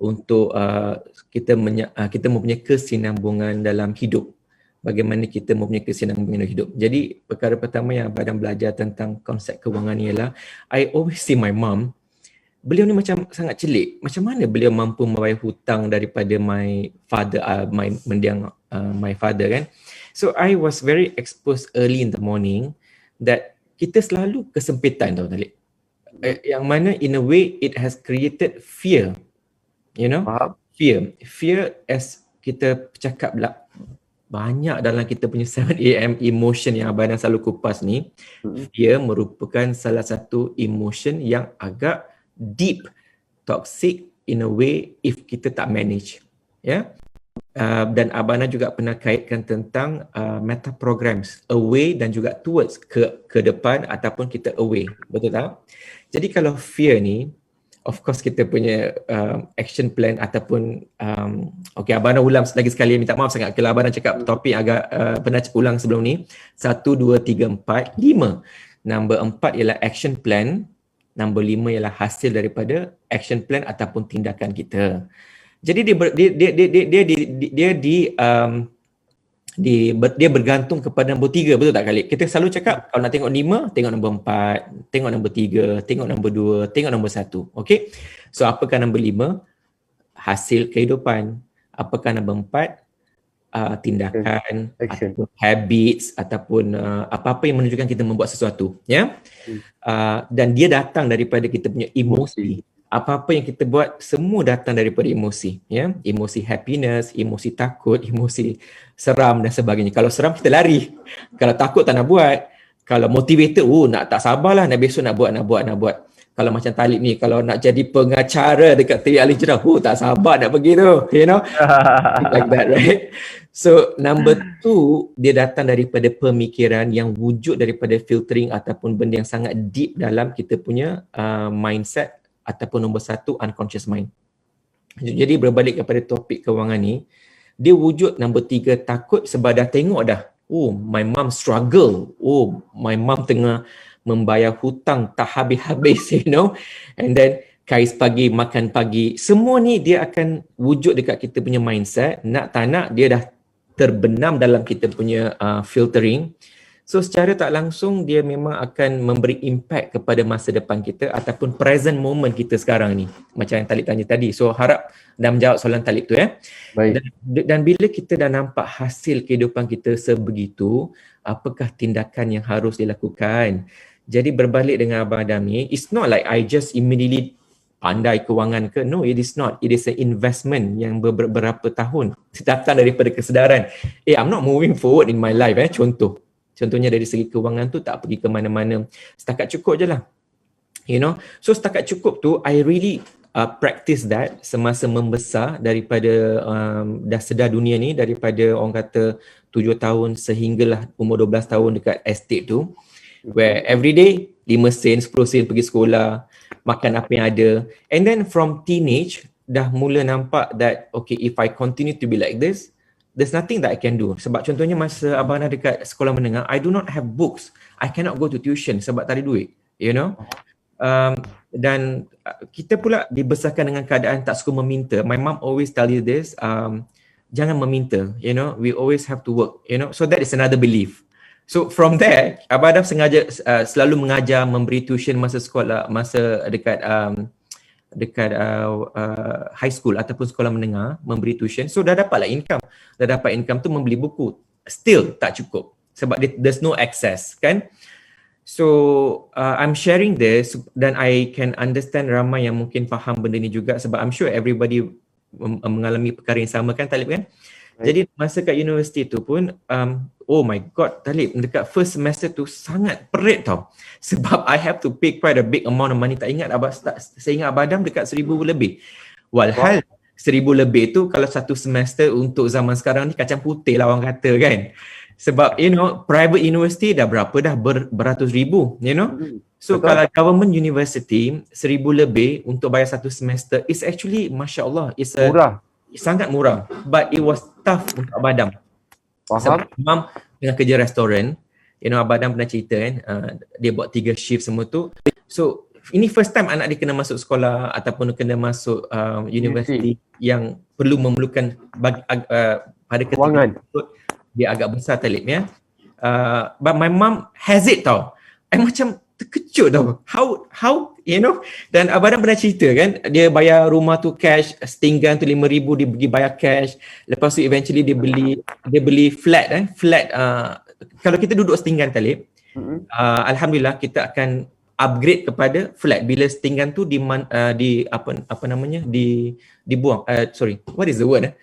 untuk kita mempunyai kesinambungan dalam hidup. Bagaimana kita mempunyai kesinambungan dalam hidup. Jadi perkara pertama yang Abadam belajar tentang konsep kewangan ni ialah, I always see my mom, beliau ni macam sangat celik. Macam mana beliau mampu membayar hutang daripada my father, my father kan. So I was very exposed early in the morning that kita selalu kesempitan tau Talib. Yang mana in a way it has created fear, you know. Fear as kita cakap banyak dalam kita punya 7 AM emotion yang Abang selalu kupas ni. Fear merupakan salah satu emotion yang agak deep, toxic in a way if kita tak manage, ya. Dan Abang juga pernah kaitkan tentang meta programs, away dan juga towards, ke depan ataupun kita away, betul tak? Jadi kalau fear ni, of course kita punya action plan ataupun okay, Abang ulang lagi sekali, minta maaf sangat kalau Abang cakap topik agak pernah ulang sebelum ni. 1, 2, 3, 4, 5. Number 4 ialah action plan. Number 5 ialah hasil daripada action plan ataupun tindakan kita. Jadi dia bergantung kepada nombor 3, betul tak Khalid? Kita selalu cakap kalau nak tengok 5, tengok nombor 4, tengok nombor 3, tengok nombor 2, tengok nombor 1. Okay? So apakah nombor 5? Hasil kehidupan. Apakah nombor 4? Tindakan, ataupun habits, ataupun apa-apa yang menunjukkan kita membuat sesuatu. Ya? Dan dia datang daripada kita punya emosi. Apa-apa yang kita buat semua datang daripada emosi, ya. Emosi happiness, emosi takut, emosi seram dan sebagainya. Kalau seram kita lari. Kalau takut tak nak buat. Kalau motivated, nak tak sabarlah nak besok nak buat. Kalau macam Talib ni, kalau nak jadi pengacara dekat TV Al Hijrah, tak sabar nak pergi tu, you know. Like that, right? So number 2, dia datang daripada pemikiran yang wujud daripada filtering ataupun benda yang sangat deep dalam kita punya mindset, ataupun nombor 1, unconscious mind. Jadi berbalik kepada topik kewangan ni, dia wujud nombor 3 takut sebab dah tengok dah, my mom struggle, my mom tengah membayar hutang tak habis-habis, you know, and then kais pagi, makan pagi, semua ni dia akan wujud dekat kita punya mindset, nak tak nak dia dah terbenam dalam kita punya filtering. So secara tak langsung dia memang akan memberi impact kepada masa depan kita ataupun present moment kita sekarang ni. Macam yang Talib tanya tadi. So harap dah menjawab soalan Talib tu ya. Baik. Dan bila kita dah nampak hasil kehidupan kita sebegitu, apakah tindakan yang harus dilakukan? Jadi berbalik dengan Abang Adam ni, it's not like I just immediately pandai kewangan ke. No, it is not. It is an investment yang beberapa tahun datang daripada kesedaran. I'm not moving forward in my life. Contohnya dari segi kewangan tu tak pergi ke mana-mana. Setakat cukup je lah. You know. So setakat cukup tu I really practice that semasa membesar daripada dah sedar dunia ni, daripada orang kata 7 tahun sehinggalah umur 12 tahun dekat estate tu. Where every day 5 sen, 10 sen pergi sekolah, makan apa yang ada. And then from teenage dah mula nampak that okay, if I continue to be like this, there's nothing that I can do. Sebab contohnya masa Abang Ana dekat sekolah menengah, I do not have books. I cannot go to tuition sebab tak ada duit. You know? Dan kita pula dibesarkan dengan keadaan tak suka meminta. My mom always tell you this, jangan meminta. You know? We always have to work. You know? So that is another belief. So from there, Abang Adam sengaja selalu mengajar, memberi tuition masa sekolah, masa dekat high school ataupun sekolah menengah, memberi tuition. So dah dapatlah income. Dah dapat income tu membeli buku. Still tak cukup sebab there's no access, kan? So I'm sharing this dan I can understand ramai yang mungkin faham benda ni juga sebab I'm sure everybody mengalami perkara yang sama, kan Talib, kan? Jadi masa kat universiti tu pun oh my god Talib, dekat first semester tu sangat perit tau. Sebab I have to pay quite a big amount of money. Tak ingat saya ingat Abang Adam dekat 1,000 lebih. Walhal 1,000 lebih tu kalau satu semester untuk zaman sekarang ni kacang putih lah orang kata, kan. Sebab you know private university dah berapa dah beratus ribu, you know. So kalau government university 1,000 lebih untuk bayar satu semester, it's actually masya Allah, it's murah. Sangat murah, but it was tough untuk Abang Adam. Faham? Sebab Imam dengan kerja restoran, you know, Abang Adam pernah cerita kan, dia buat 3 shift semua tu. So ini first time anak dia kena masuk sekolah ataupun kena masuk universiti yang perlu memerlukan pada ketika itu dia agak besar Talib ya. But my mom has it tau. I macam terkejut tau. How you know. Dan Abang Adam pernah cerita kan, dia bayar rumah tu cash, setinggan tu 5,000 dia pergi bayar cash. Lepas tu eventually dia beli flat kalau kita duduk setinggan Talib, alhamdulillah kita akan upgrade kepada flat bila setinggan tu dibuang, what is the word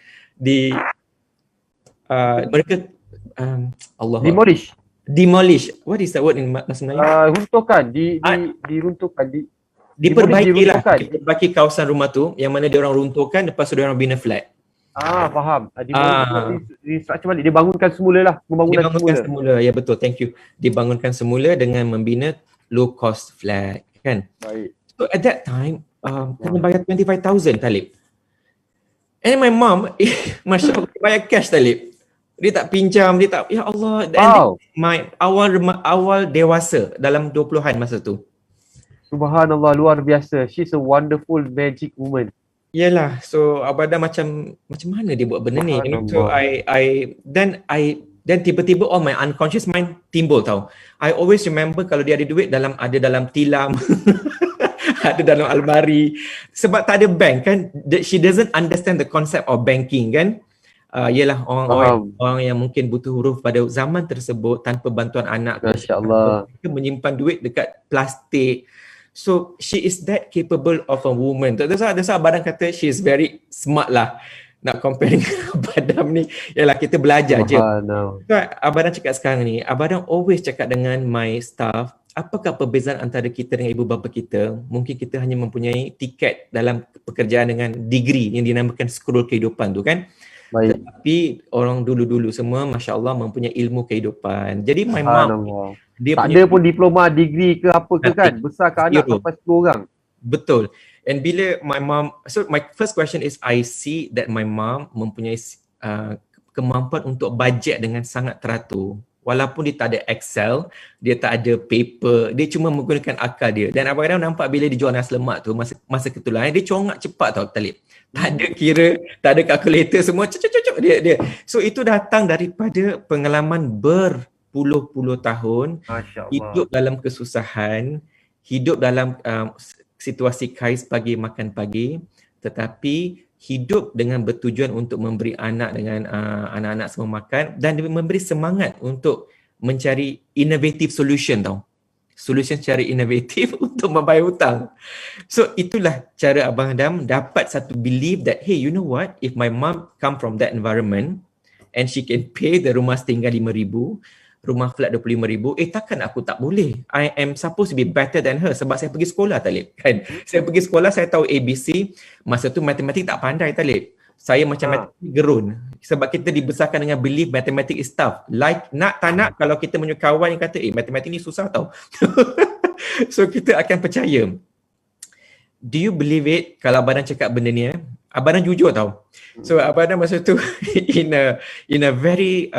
mereka demolish. What is that word in bahasa Melayu? Runtuhkan, diruntuhkan, diperbaiki kawasan rumah tu yang mana dia orang runtuhkan, lepas tu dia orang bina flat. Faham. Restructure balik, dibangunkan semula lah. Dibangunkan semula. Ya betul, thank you. Dibangunkan semula dengan membina low cost flat, kan? Baik. So at that time, kena bayar 25,000 Talib. And my mom, Masya Allah, bayar cash Talib. Dia tak pinjam, dia tak, ya Allah. And my awal dewasa dalam 20-an masa tu. Subhanallah, luar biasa. She's a wonderful magic woman. Yelah, so Abada macam mana dia buat benda ni? So then tiba-tiba all my unconscious mind timbul tau. I always remember kalau dia ada duit ada dalam tilam, ada dalam almari. Sebab tak ada bank kan, she doesn't understand the concept of banking kan. Yelah, orang yang mungkin butuh huruf pada zaman tersebut tanpa bantuan anak, Masya-Allah, menyimpan duit dekat plastik. So she is that capable of a woman. That's why Abadam kata she is very smart lah. Nak compare dengan Abadam ni, yalah kita belajar je. So, Abadam cakap sekarang ni, Abadam always cakap dengan my staff, apakah perbezaan antara kita dengan ibu bapa kita? Mungkin kita hanya mempunyai tiket dalam pekerjaan dengan degree yang dinamakan scroll kehidupan tu kan. Baik. Tetapi orang dulu-dulu semua Masya Allah mempunyai ilmu kehidupan. Jadi my mom dia tak ada pun diploma, degree ke apa ke kan, besarkan anak sampai 10 orang. Betul. And bila my mom, so my first question is I see that my mom mempunyai kemampuan untuk bajet dengan sangat teratur. Walaupun dia tak ada Excel, dia tak ada paper, dia cuma menggunakan akal dia. Dan Abang Adam nampak bila dia jual nasi lemak tu, masa ketulan, dia congak cepat tau Talib. Tak ada kira, tak ada kalkulator, semua cocok dia. So itu datang daripada pengalaman berpuluh-puluh tahun, hidup dalam kesusahan, hidup dalam situasi kais pagi makan pagi, tetapi hidup dengan bertujuan untuk memberi anak dengan anak-anak semua makan dan memberi semangat untuk mencari innovative solution tau. Solution secara inovatif untuk membayar hutang. So itulah cara Abang Adam dapat satu belief that hey, you know what, if my mom come from that environment and she can pay the rumah setinggal 5,000, rumah flat 25,000, takkan aku tak boleh. I am supposed to be better than her sebab saya pergi sekolah Talib kan. Saya pergi sekolah, saya tahu ABC. Masa tu matematik tak pandai Talib. Saya macam matematik gerun. Sebab kita dibesarkan dengan belief matematik is tough. Like nak tak nak, kalau kita punya kawan yang kata matematik ni susah tau. So kita akan percaya. Do you believe it kalau Abang cakap benda ni Abang jujur tau. So Abang masa tu in a very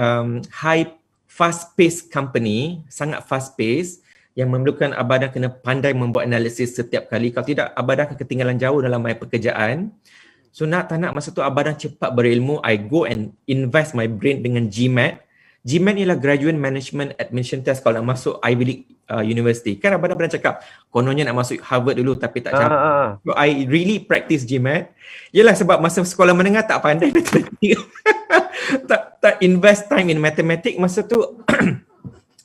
high fast-paced company, sangat fast-paced, yang memerlukan Abang kena pandai membuat analisis setiap kali. Kalau tidak, Abang akan ketinggalan jauh dalam pekerjaan. So nak tak nak, masa tu Abang cepat berilmu. I go and invest my brain dengan GMAT. GMAT ialah Graduate Management Admission Test kalau nak masuk Ivy League University. Kan Abang pernah cakap, kononnya nak masuk Harvard dulu tapi tak capai. So I really practice GMAT. Yelah sebab masa sekolah menengah tak pandai matematik. tak invest time in mathematics masa tu.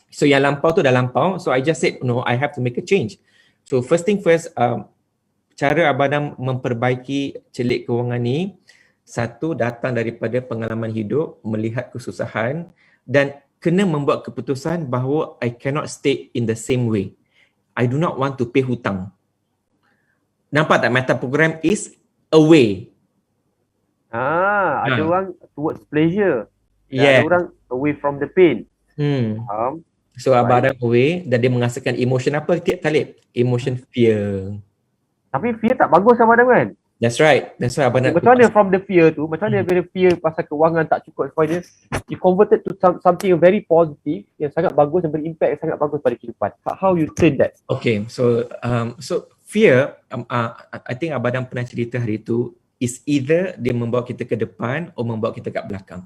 So yang lampau tu dah lampau. So I just said no, I have to make a change. So first thing first, cara Abang memperbaiki celik kewangan ni, satu, datang daripada pengalaman hidup, melihat kesusahan dan kena membuat keputusan bahawa I cannot stay in the same way. I do not want to pay hutang. Nampak tak meta program is away. Ada orang towards pleasure. Ada orang away from the pain. So Abang away dan dia menghasilkan emotion apa Talib? Emotion fear. Tapi fear tak bagus sama Adam kan? That's right. That's why Abang macam mana from the fear tu, macam mana dari fear pasal kewangan tak cukup supaya you converted to something very positive yang sangat bagus dan berimpact yang sangat bagus pada kehidupan. How you turn that? Okay, so fear, I think Abang pernah cerita hari tu, is either dia membawa kita ke depan atau membawa kita kat belakang.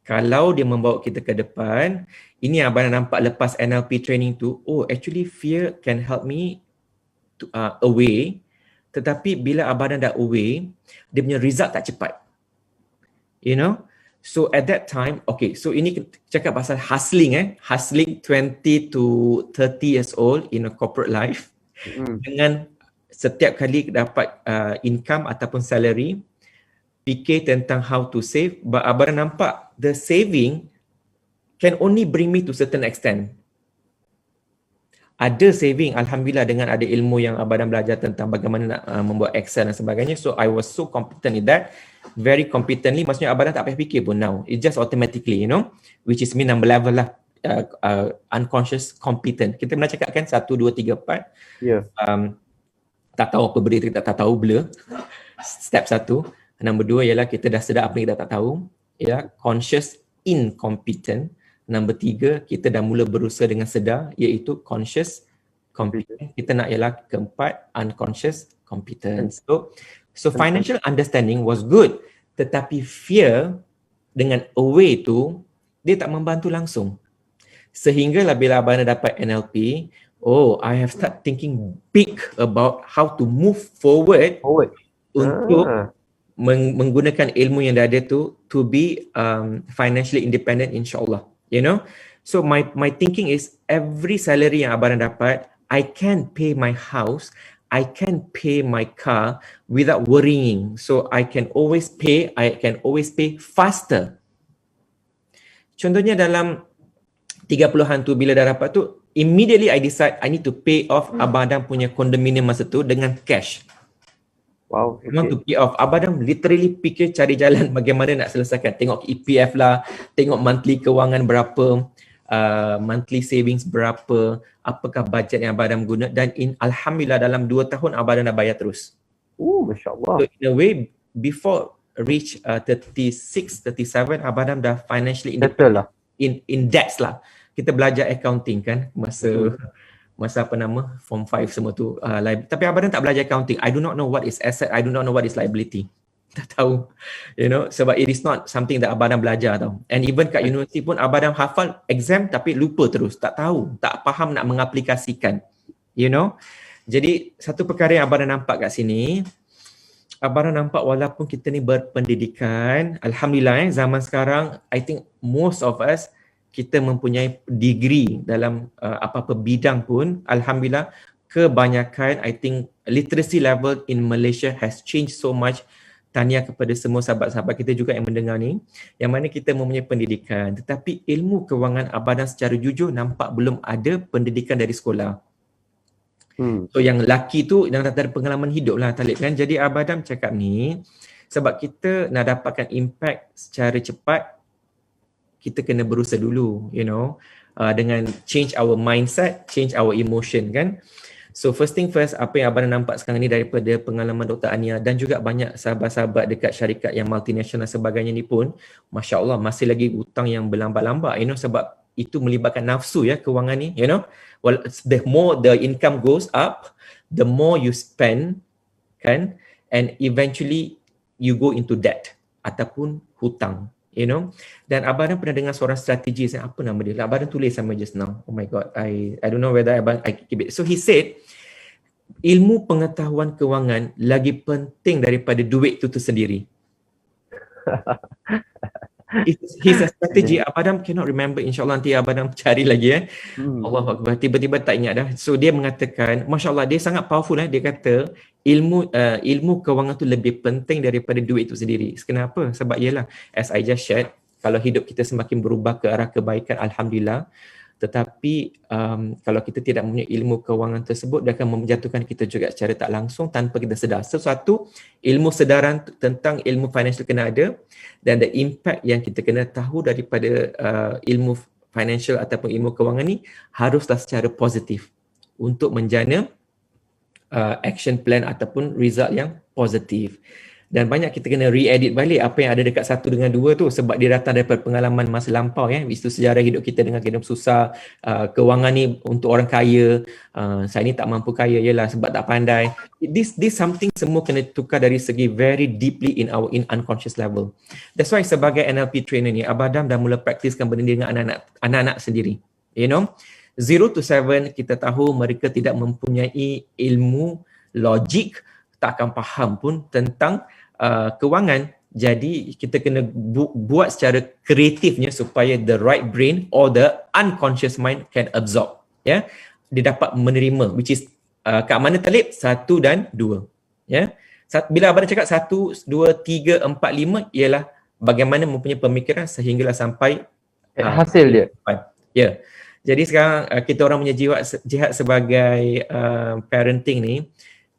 Kalau dia membawa kita ke depan, ini Abang nampak lepas NLP training tu, actually fear can help me to, away. Tetapi bila Abang dah away, dia punya result tak cepat. You know? So at that time, okay, so ini cakap pasal hustling hustling 20 to 30 years old in a corporate life. Dengan setiap kali dapat income ataupun salary, fikir tentang how to save. Abang nampak the saving can only bring me to certain extent. Ada saving, Alhamdulillah, dengan ada ilmu yang Abang belajar tentang bagaimana nak membuat Excel dan sebagainya. So I was so competent in that, very competently. Maksudnya Abang tak payah fikir pun now. It just automatically, you know, which is mean number level lah, unconscious competent. Kita pernah cakap kan 1, 2, 3, 4. tak tahu apa benda kita tak tahu, blur. Step 1. Nombor 2 ialah kita dah sedar apa yang kita tak tahu, ya, conscious incompetent. Nombor 3, kita dah mula berusaha dengan sedar, iaitu conscious competent. Kita nak ialah keempat, unconscious competence. So financial understanding was good, tetapi fear dengan away tu dia tak membantu langsung. Sehinggalah bila abang dapat NLP, I have start thinking big about how to move forward. Untuk menggunakan ilmu yang dah ada tu to be financially independent, insyaAllah. You know, so my thinking is every salary yang abang dapat, I can pay my house, I can pay my car without worrying. So I can always pay faster. Contohnya dalam 30-an tu, bila dah dapat tu, immediately I decide I need to pay off abang Adam punya condominium masa tu dengan cash. Wow. I want to pay off. Abang Adam literally fikir cari jalan bagaimana nak selesaikan. Tengok EPF lah, tengok monthly kewangan berapa, monthly savings berapa, apakah budget yang abang Adam guna, dan Alhamdulillah dalam 2 tahun abang Adam dah bayar terus. Masya Allah. So in a way, before reach 36, 37, abang Adam dah financially independent. In debts lah. Kita belajar accounting kan masa apa nama form 5 semua tu, tapi abang tak belajar accounting. I do not know what is asset, I do not know what is liability. Tak tahu, you know, sebab it is not something that abang belajar tau. And even kat universiti pun abang hafal exam tapi lupa terus, tak tahu, tak faham nak mengaplikasikan, you know. Jadi satu perkara yang abang nampak kat sini, abang nampak walaupun kita ni berpendidikan, Alhamdulillah zaman sekarang I think most of us kita mempunyai degree dalam apa-apa bidang pun, Alhamdulillah kebanyakan I think literacy level in Malaysia has changed so much. Tahniah kepada semua sahabat-sahabat kita juga yang mendengar ni, yang mana kita mempunyai pendidikan, tetapi ilmu kewangan abang secara jujur nampak belum ada pendidikan dari sekolah. So yang lelaki tu yang tak ada pengalaman hidup lah Talib kan. Jadi abang Adam cakap ni, sebab kita nak dapatkan impact secara cepat, kita kena berusaha dulu, you know, dengan change our mindset, change our emotion kan. So first thing first, apa yang abang nampak sekarang ni daripada pengalaman Dr. Ania dan juga banyak sahabat-sahabat dekat syarikat yang multinational dan sebagainya ni pun, Masya Allah masih lagi hutang yang berlambak-lambak, you know, sebab itu melibatkan nafsu ya, kewangan ni, you know. Well, the more the income goes up, the more you spend kan, and eventually you go into debt ataupun hutang, you know. Dan abang pernah dengar seorang strategi, apa nama dia? Abang tulis sama just now. Oh my god, I don't know whether I keep it. So he said, ilmu pengetahuan kewangan lagi penting daripada duit itu sendiri. He's a strategy. Abang cannot remember, insyaAllah nanti abang cari lagi Allahu Akbar, tiba-tiba tak ingat dah. So dia mengatakan, Masya Allah, dia sangat powerful dia kata ilmu kewangan tu lebih penting daripada duit itu sendiri. Kenapa? Sebab ialah, as I just shared, kalau hidup kita semakin berubah ke arah kebaikan, Alhamdulillah. Tetapi kalau kita tidak mempunyai ilmu kewangan tersebut, dia akan menjatuhkan kita juga secara tak langsung tanpa kita sedar. Sesuatu ilmu sedaran tentang ilmu financial kena ada, dan the impact yang kita kena tahu daripada ilmu financial ataupun ilmu kewangan ni haruslah secara positif untuk menjana action plan ataupun result yang positif. Dan banyak kita kena re-edit balik apa yang ada dekat 1 dengan 2 tu, sebab dia datang daripada pengalaman masa lampau ya. Itu sejarah hidup kita dengan keadaan susah, kewangan ni untuk orang kaya, saya ni tak mampu kaya yalah sebab tak pandai. This something semua kena tukar dari segi very deeply in our unconscious level. That's why sebagai NLP trainer ni, Abang Adam dah mula praktiskan benda ni dengan anak-anak sendiri. You know, 0 to 7 kita tahu mereka tidak mempunyai ilmu logik, tak akan faham pun tentang kewangan. Jadi kita kena buat secara kreatifnya supaya the right brain or the unconscious mind can absorb, ya. Dia dapat menerima, which is kat mana Talib? 1 dan 2, ya. Bila abang cakap 1, 2, 3, 4, 5 ialah bagaimana mempunyai pemikiran sehinggalah sampai hasil dia. Ya. Jadi sekarang kita orang punya jihad sebagai parenting ni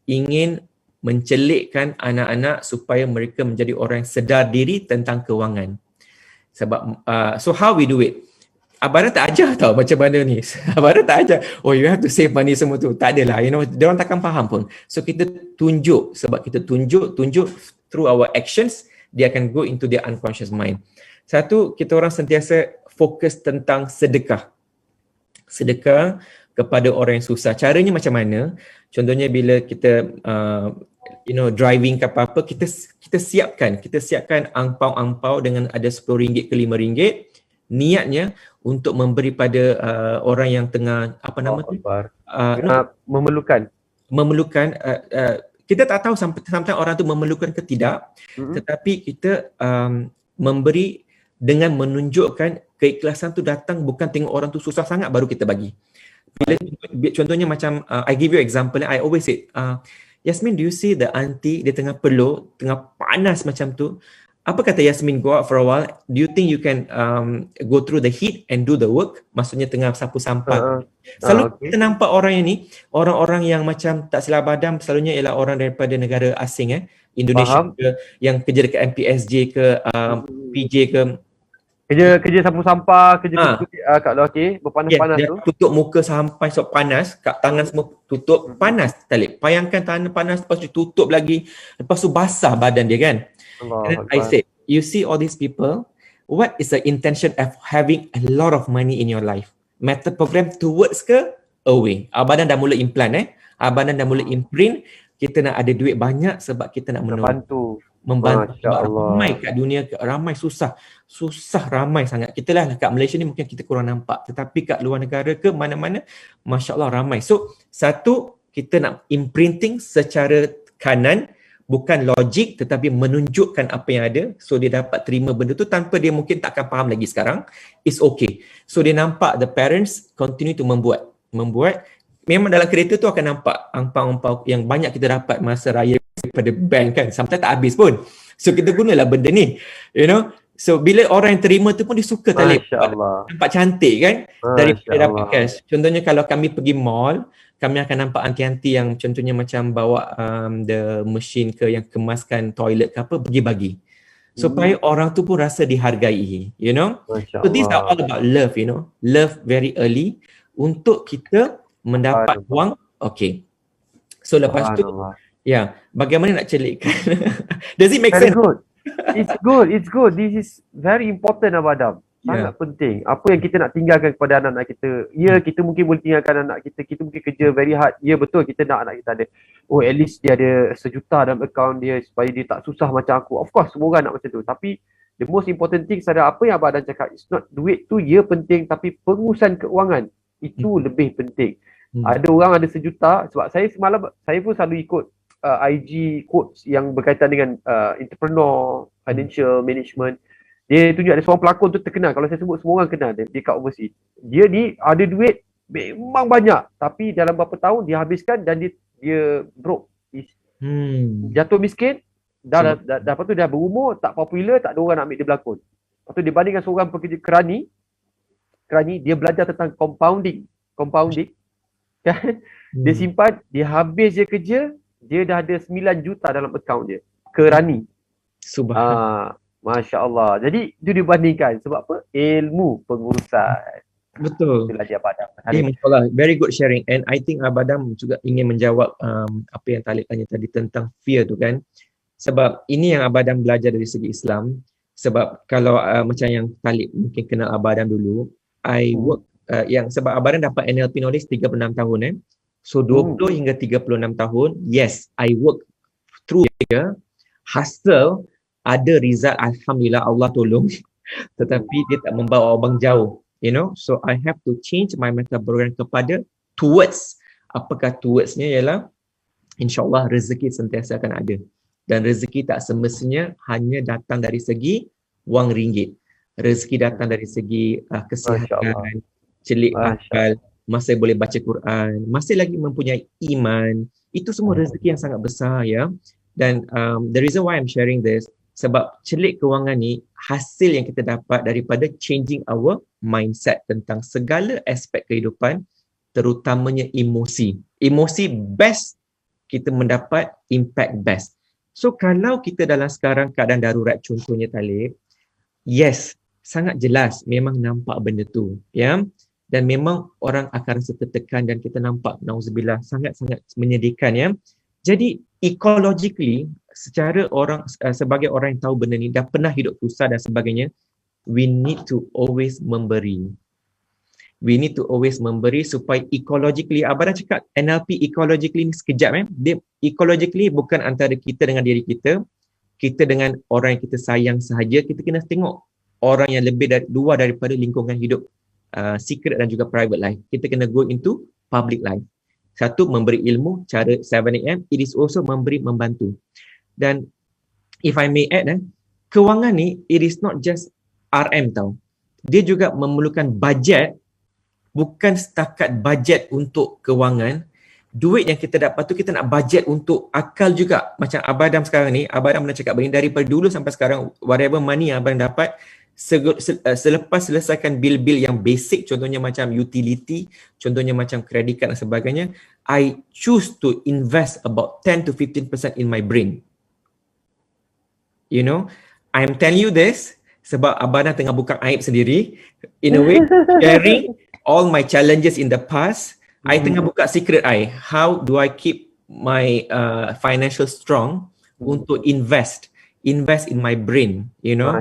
ingin mencelikkan anak-anak supaya mereka menjadi orang yang sedar diri tentang kewangan. Sebab so how we do it? Abang tak ajar tau macam mana ni. Abang tak ajar, oh you have to save money semua tu. Tak adalah, you know, dia orang takkan faham pun. So kita tunjuk, sebab kita tunjuk through our actions, dia akan go into their unconscious mind. Satu, kita orang sentiasa fokus tentang sedekah. Sedekah kepada orang yang susah. Caranya macam mana? Contohnya bila kita driving ke apa-apa, kita siapkan angpau-angpau dengan ada RM10 ke RM5. Niatnya untuk memberi pada orang yang tengah memerlukan. Kita tak tahu sampai orang tu memerlukan ke tidak, tetapi kita memberi dengan menunjukkan keikhlasan tu datang bukan tengok orang tu susah sangat baru kita bagi. Bila contohnya macam I give you example, I always say, Yasmin, do you see the auntie dia tengah peluk, tengah panas macam tu? Apa kata Yasmin, go out for a while, do you think you can go through the heat and do the work? Maksudnya tengah sapu sampah. Selalu kita nampak orang yang ni, orang-orang yang macam tak silap badam, selalunya ialah orang daripada negara asing, Indonesia ke, yang kerja dekat MPSJ ke, PJ ke. Kerja sapu sampah, kerja kat luar, berpanas-panas tu. Tutup muka sampai sok panas, kat tangan semua tutup, panas Talib. Bayangkan tangan panas, lepas tu tutup lagi, lepas tu basah badan dia kan. And I said, you see all these people, what is the intention of having a lot of money in your life? Meta program towards ke away? Abang dah mula implant Abang dah mula imprint, kita nak ada duit banyak sebab kita nak membantu sebab ramai kat dunia, ramai susah ramai sangat. Kita lah kat Malaysia ni mungkin kita kurang nampak, tetapi kat luar negara ke mana-mana, Masya Allah ramai. So satu, kita nak imprinting secara kanan, bukan logik tetapi menunjukkan apa yang ada, so dia dapat terima benda tu tanpa dia mungkin tak akan faham lagi sekarang. It's okay. So dia nampak the parents continue to membuat. Memang dalam kereta tu akan nampak angpau-angpau yang banyak kita dapat masa raya daripada bank kan, sometimes tak habis pun. So kita gunalah benda ni, you know. So bila orang yang terima tu pun dia suka Talib, nampak cantik kan, daripada dapat cash. Contohnya kalau kami pergi mall, kami akan nampak anti-anti yang contohnya macam bawa the machine ke yang kemaskan toilet ke apa, pergi bagi. Supaya orang tu pun rasa dihargai, you know. So these are all about love, you know. Love very early untuk kita mendapat wang. Okay. So lepas tu, bagaimana nak celikkan? Does it make sense? It's good. This is very important, Abadam. Sangat penting. Apa yang kita nak tinggalkan kepada anak-anak kita. Ya, kita mungkin boleh tinggalkan anak kita mungkin kerja very hard. Ya, betul, kita nak anak kita ada, oh at least dia ada RM1 dalam akaun dia supaya dia tak susah macam aku. Of course, semua orang nak macam tu. Tapi the most important thing adalah apa yang Abang Adam cakap. It's not duit tu, ya penting, tapi pengurusan keuangan itu lebih penting. Ada orang ada RM1, sebab saya semalam, saya pun selalu ikut IG quotes yang berkaitan dengan entrepreneur, financial management. Dia tunjuk ada seorang pelakon tu terkenal, kalau saya sebut semua orang kenal dia kat overseas. Dia ni ada duit memang banyak, tapi dalam beberapa tahun dia habiskan dan dia broke. Jatuh miskin, dah lepas tu dah berumur, tak popular, tak ada orang nak ambil dia berlakon. Lepas tu dia banding dengan seorang pekerja kerani, dia belajar tentang compounding kan. Dia simpan, dia habis je kerja, dia dah ada 9 juta dalam akaun dia. Kerani. Subhanallah. Masya Allah. Jadi itu dibandingkan. Sebab apa? Ilmu pengurusan. Betul. Itulah dia Abadam. Masya Allah. Very good sharing. And I think Abadam juga ingin menjawab apa yang Talib tanya tadi tentang fear tu kan. Sebab ini yang Abadam belajar dari segi Islam. Sebab kalau macam yang Talib mungkin kenal Abadam dulu, I work sebab Abadam dapat NLP knowledge 36 tahun So 20 hingga 36 tahun, yes, I work through here, hustle, ada result, Alhamdulillah, Allah tolong. Tetapi dia tak membawa abang jauh, you know. So I have to change my meta program kepada towards. Apakah towardsnya ialah insyaAllah rezeki sentiasa akan ada. Dan rezeki tak semestinya hanya datang dari segi wang ringgit. Rezeki datang dari segi kesihatan, celik akal, masih boleh baca Quran, masih lagi mempunyai iman. Itu semua rezeki yang sangat besar ya. Dan the reason why I'm sharing this, sebab celik kewangan ni hasil yang kita dapat daripada changing our mindset tentang segala aspek kehidupan, terutamanya emosi. Emosi best, kita mendapat impact best. So kalau kita dalam sekarang keadaan darurat contohnya Talib, yes, sangat jelas memang nampak benda tu, ya. Dan memang orang akan rasa tertekan dan kita nampak nauzubillah sangat-sangat menyedihkan, ya. Jadi ecologically secara orang sebagai orang yang tahu benda ni dah pernah hidup susah dan sebagainya, we need to always memberi. We need to always memberi supaya ecologically, Abang dah cakap NLP ecologically ni sekejap, dia ecologically bukan antara kita dengan diri kita, kita dengan orang yang kita sayang sahaja. Kita kena tengok orang yang lebih luar daripada lingkungan hidup secret dan juga private life. Kita kena go into public life. Satu, memberi ilmu, cara 7am, it is also memberi, membantu. Dan if I may add, kewangan ni, it is not just RM tau. Dia juga memerlukan bajet, bukan setakat bajet untuk kewangan. Duit yang kita dapat tu kita nak bajet untuk akal juga. Macam Abang Adam sekarang ni, Abang Adam pernah cakap begini, daripada dulu sampai sekarang, whatever money yang Abang dapat, selepas selesaikan bil-bil yang basic, contohnya macam utility, contohnya macam credit card dan sebagainya, I choose to invest about 10 to 15% in my brain. You know, I'm telling you this sebab Abang tengah buka aib sendiri, in a way, sharing all my challenges in the past. I tengah buka secret I. How do I keep my financial strong untuk invest in my brain, you know,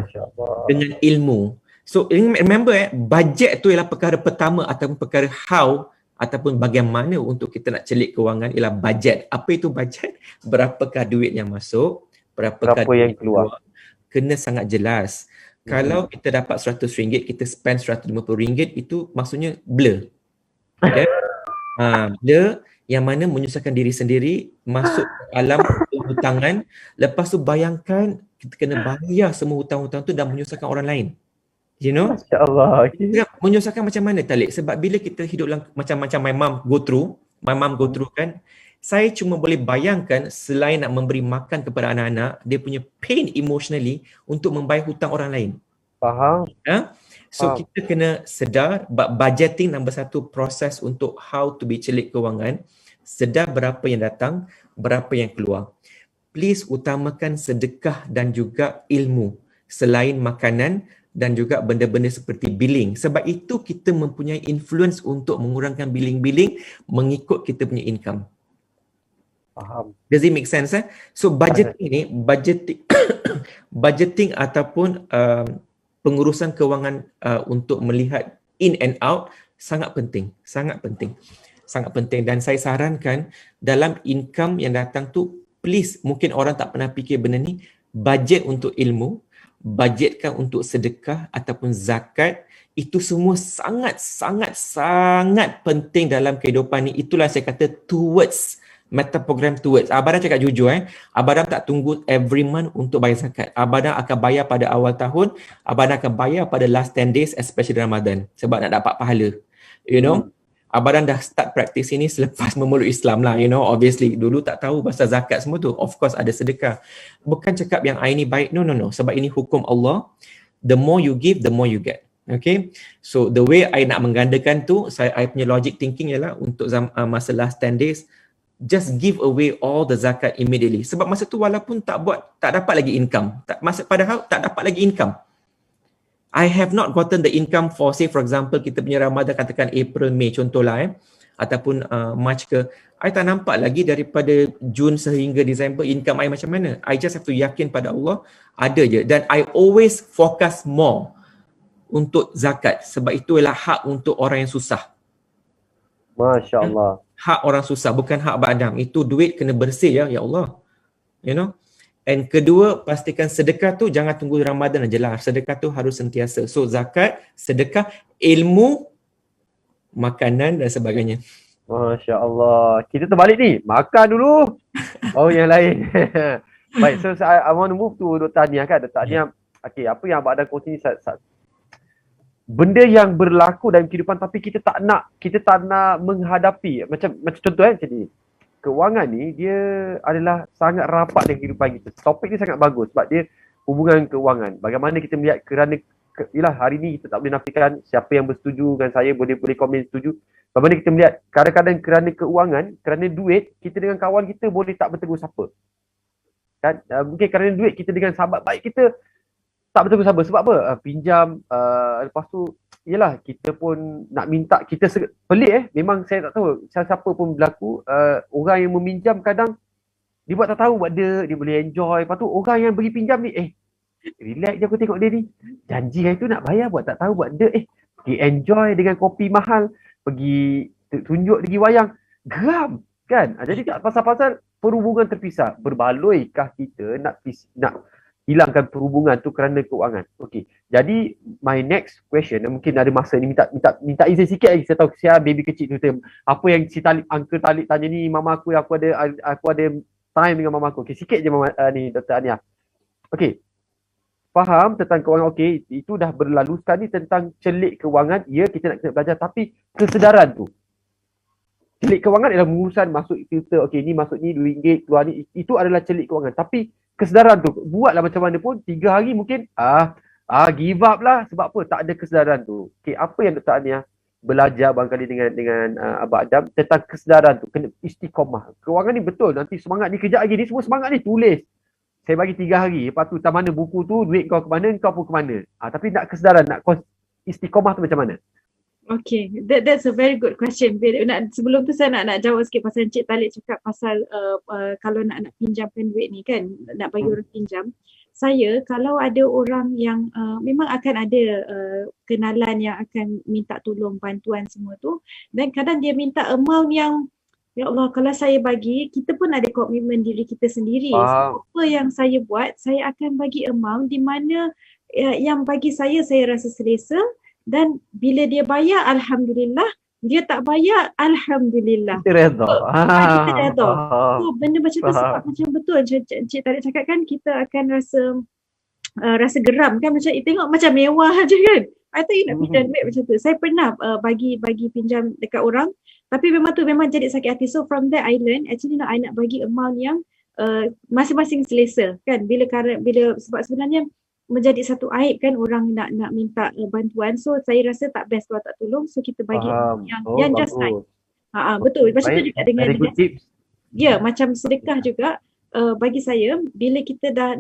dengan ilmu. So remember, budget tu ialah perkara pertama ataupun perkara how ataupun bagaimana untuk kita nak celik kewangan ialah budget. Apa itu budget? Berapakah duit yang masuk, berapa yang keluar. Kena sangat jelas. Kalau kita dapat RM100, kita spend RM150, itu maksudnya blur. Okay? Blur yang mana menyusahkan diri sendiri, masuk alam hutangan, lepas tu bayangkan kita kena bayar semua hutang-hutang tu dan menyusahkan orang lain. You know? Masya Allah. Menyusahkan macam mana, Talib? Sebab bila kita hidup macam my mom go through kan, saya cuma boleh bayangkan selain nak memberi makan kepada anak-anak, dia punya pain emotionally untuk membayar hutang orang lain. Faham? So kita kena sedar, budgeting nombor satu proses untuk how to be celik kewangan. Sedar berapa yang datang, berapa yang keluar. Please utamakan sedekah dan juga ilmu selain makanan dan juga benda-benda seperti billing. Sebab itu kita mempunyai influence untuk mengurangkan billing-billing mengikut kita punya income. Faham. Does it make sense? So budgeting ni, budgeting ataupun pengurusan kewangan untuk melihat in and out sangat penting, sangat penting. Sangat penting dan saya sarankan dalam income yang datang tu, please, mungkin orang tak pernah fikir benda ni, budget untuk ilmu, budgetkan untuk sedekah ataupun zakat. Itu semua sangat penting dalam kehidupan ni. Itulah saya kata towards, metaprogram towards. Abang cakap jujur, Abang tak tunggu every month untuk bayar zakat. Abang akan bayar pada awal tahun, Abang akan bayar pada last 10 days, especially Ramadan, sebab nak dapat pahala. You know, Abang dah start practice ini selepas memeluk Islam lah, you know, obviously. Dulu tak tahu pasal zakat semua tu. Of course ada sedekah. Bukan cakap yang I ni baik, no. Sebab ini hukum Allah. The more you give, the more you get. Okay, so the way I nak menggandakan tu, I punya logic thinking ialah untuk masa last 10 days, just give away all the zakat immediately. Sebab masa tu walaupun tak dapat lagi income. Padahal tak dapat lagi income. I have not gotten the income for, say for example, kita punya Ramadan katakan April, May contohlah ataupun March ke. I tak nampak lagi daripada Jun sehingga December income I macam mana. I just have to yakin pada Allah, ada je. Dan I always focus more untuk zakat. Sebab itu ialah hak untuk orang yang susah. Masya Allah. Hak orang susah, bukan hak Abang Adam. Itu duit kena bersih ya Allah. You know. And kedua, pastikan sedekah tu jangan tunggu Ramadan aja lah. Sedekah tu harus sentiasa. So zakat, sedekah, ilmu, makanan dan sebagainya. Masya Allah. Kita terbalik ni. Makan dulu. Oh yang lain. Baik, so I want to move to Dr. Hania kan. Dr. Hania, okay, apa yang Abang Adam kongsi ni, benda yang berlaku dalam kehidupan tapi kita tak nak menghadapi. Macam contoh macam ni. Kewangan ni dia adalah sangat rapat dengan kehidupan kita. Topik ni sangat bagus sebab dia hubungan kewangan. Bagaimana kita melihat yelah hari ni kita tak boleh nafikan siapa yang bersetuju dengan saya, boleh komen setuju. Bagaimana kita melihat kadang-kadang kerana kewangan, kerana duit, kita dengan kawan kita boleh tak bertegur sapa. Kan? Mungkin kerana duit kita dengan sahabat baik kita tak betul sabar. Sebab apa? Pinjam, lepas tu yelah kita pun nak minta, kita pelik memang saya tak tahu siapa pun berlaku, orang yang meminjam kadang dia buat tak tahu buat dia boleh enjoy. Lepas tu orang yang bagi pinjam ni relax je aku tengok dia ni, janji hari tu nak bayar buat tak tahu buat dia pergi enjoy dengan kopi mahal, pergi tunjuk pergi wayang, geram kan. Jadi tak pasal-pasal perhubungan terpisah. Berbaloikah kita nak hilangkan perhubungan tu kerana keuangan? Okey. Jadi my next question, mungkin ada masa ni minta izin sikit lagi. Saya tahu saya baby kecil tu apa yang si Uncle Talib tanya ni mama aku ada time dengan mama aku. Okey, sikit je mama ni Dr. Ania. Okey. Faham tentang keuangan, okey, itu dah berlalu. Sekarang ni tentang celik keuangan, ya kita nak belajar, tapi kesedaran tu. Celik keuangan adalah urusan masuk filter, okey ni masuk ni RM2 keluar ni, itu adalah celik keuangan. Tapi kesedaran tu, buatlah macam mana pun 3 hari mungkin give up lah. Sebab apa? Tak ada kesedaran tu. Okey, apa yang Dr. Ania belajar barangkali dengan Abang Adam tentang kesedaran tu, kena istiqomah. Keuangan ni betul, nanti semangat ni kejap lagi ni, semua semangat ni tulis. Saya bagi 3 hari, lepas tu tak mana buku tu, duit kau ke mana, kau pun ke mana. Tapi nak kesedaran, nak istiqomah tu macam mana? Okay, that's a very good question. Sebelum tu saya nak jawab sikit pasal Encik Talib cakap pasal kalau nak pinjamkan duit ni kan, nak bagi orang pinjam. Saya kalau ada orang yang memang akan ada kenalan yang akan minta tolong, bantuan semua tu, dan kadang dia minta amount yang ya Allah, kalau saya bagi, kita pun ada komitmen diri kita sendiri. So, apa yang saya buat, saya akan bagi amount di mana yang bagi saya rasa selesa. Dan bila dia bayar, Alhamdulillah. Dia tak bayar, Alhamdulillah. Kita redha. Kita redha. So, benda macam tu sebab macam betul Encik Talib cakap kan, kita akan rasa geram kan. Macam tengok macam mewah je kan. I thought you nak pinjam duit macam tu. Saya pernah bagi pinjam dekat orang. Tapi memang jadi sakit hati. So from there I learn, actually I nak bagi amount yang masing-masing selesa kan. Sebab sebenarnya menjadi satu aib kan orang nak minta bantuan. So saya rasa tak best kalau tak tolong. So kita bagi yang just right. Betul. Macam tu juga dengan tips. Ya, macam sedekah juga. Bagi saya bila kita dah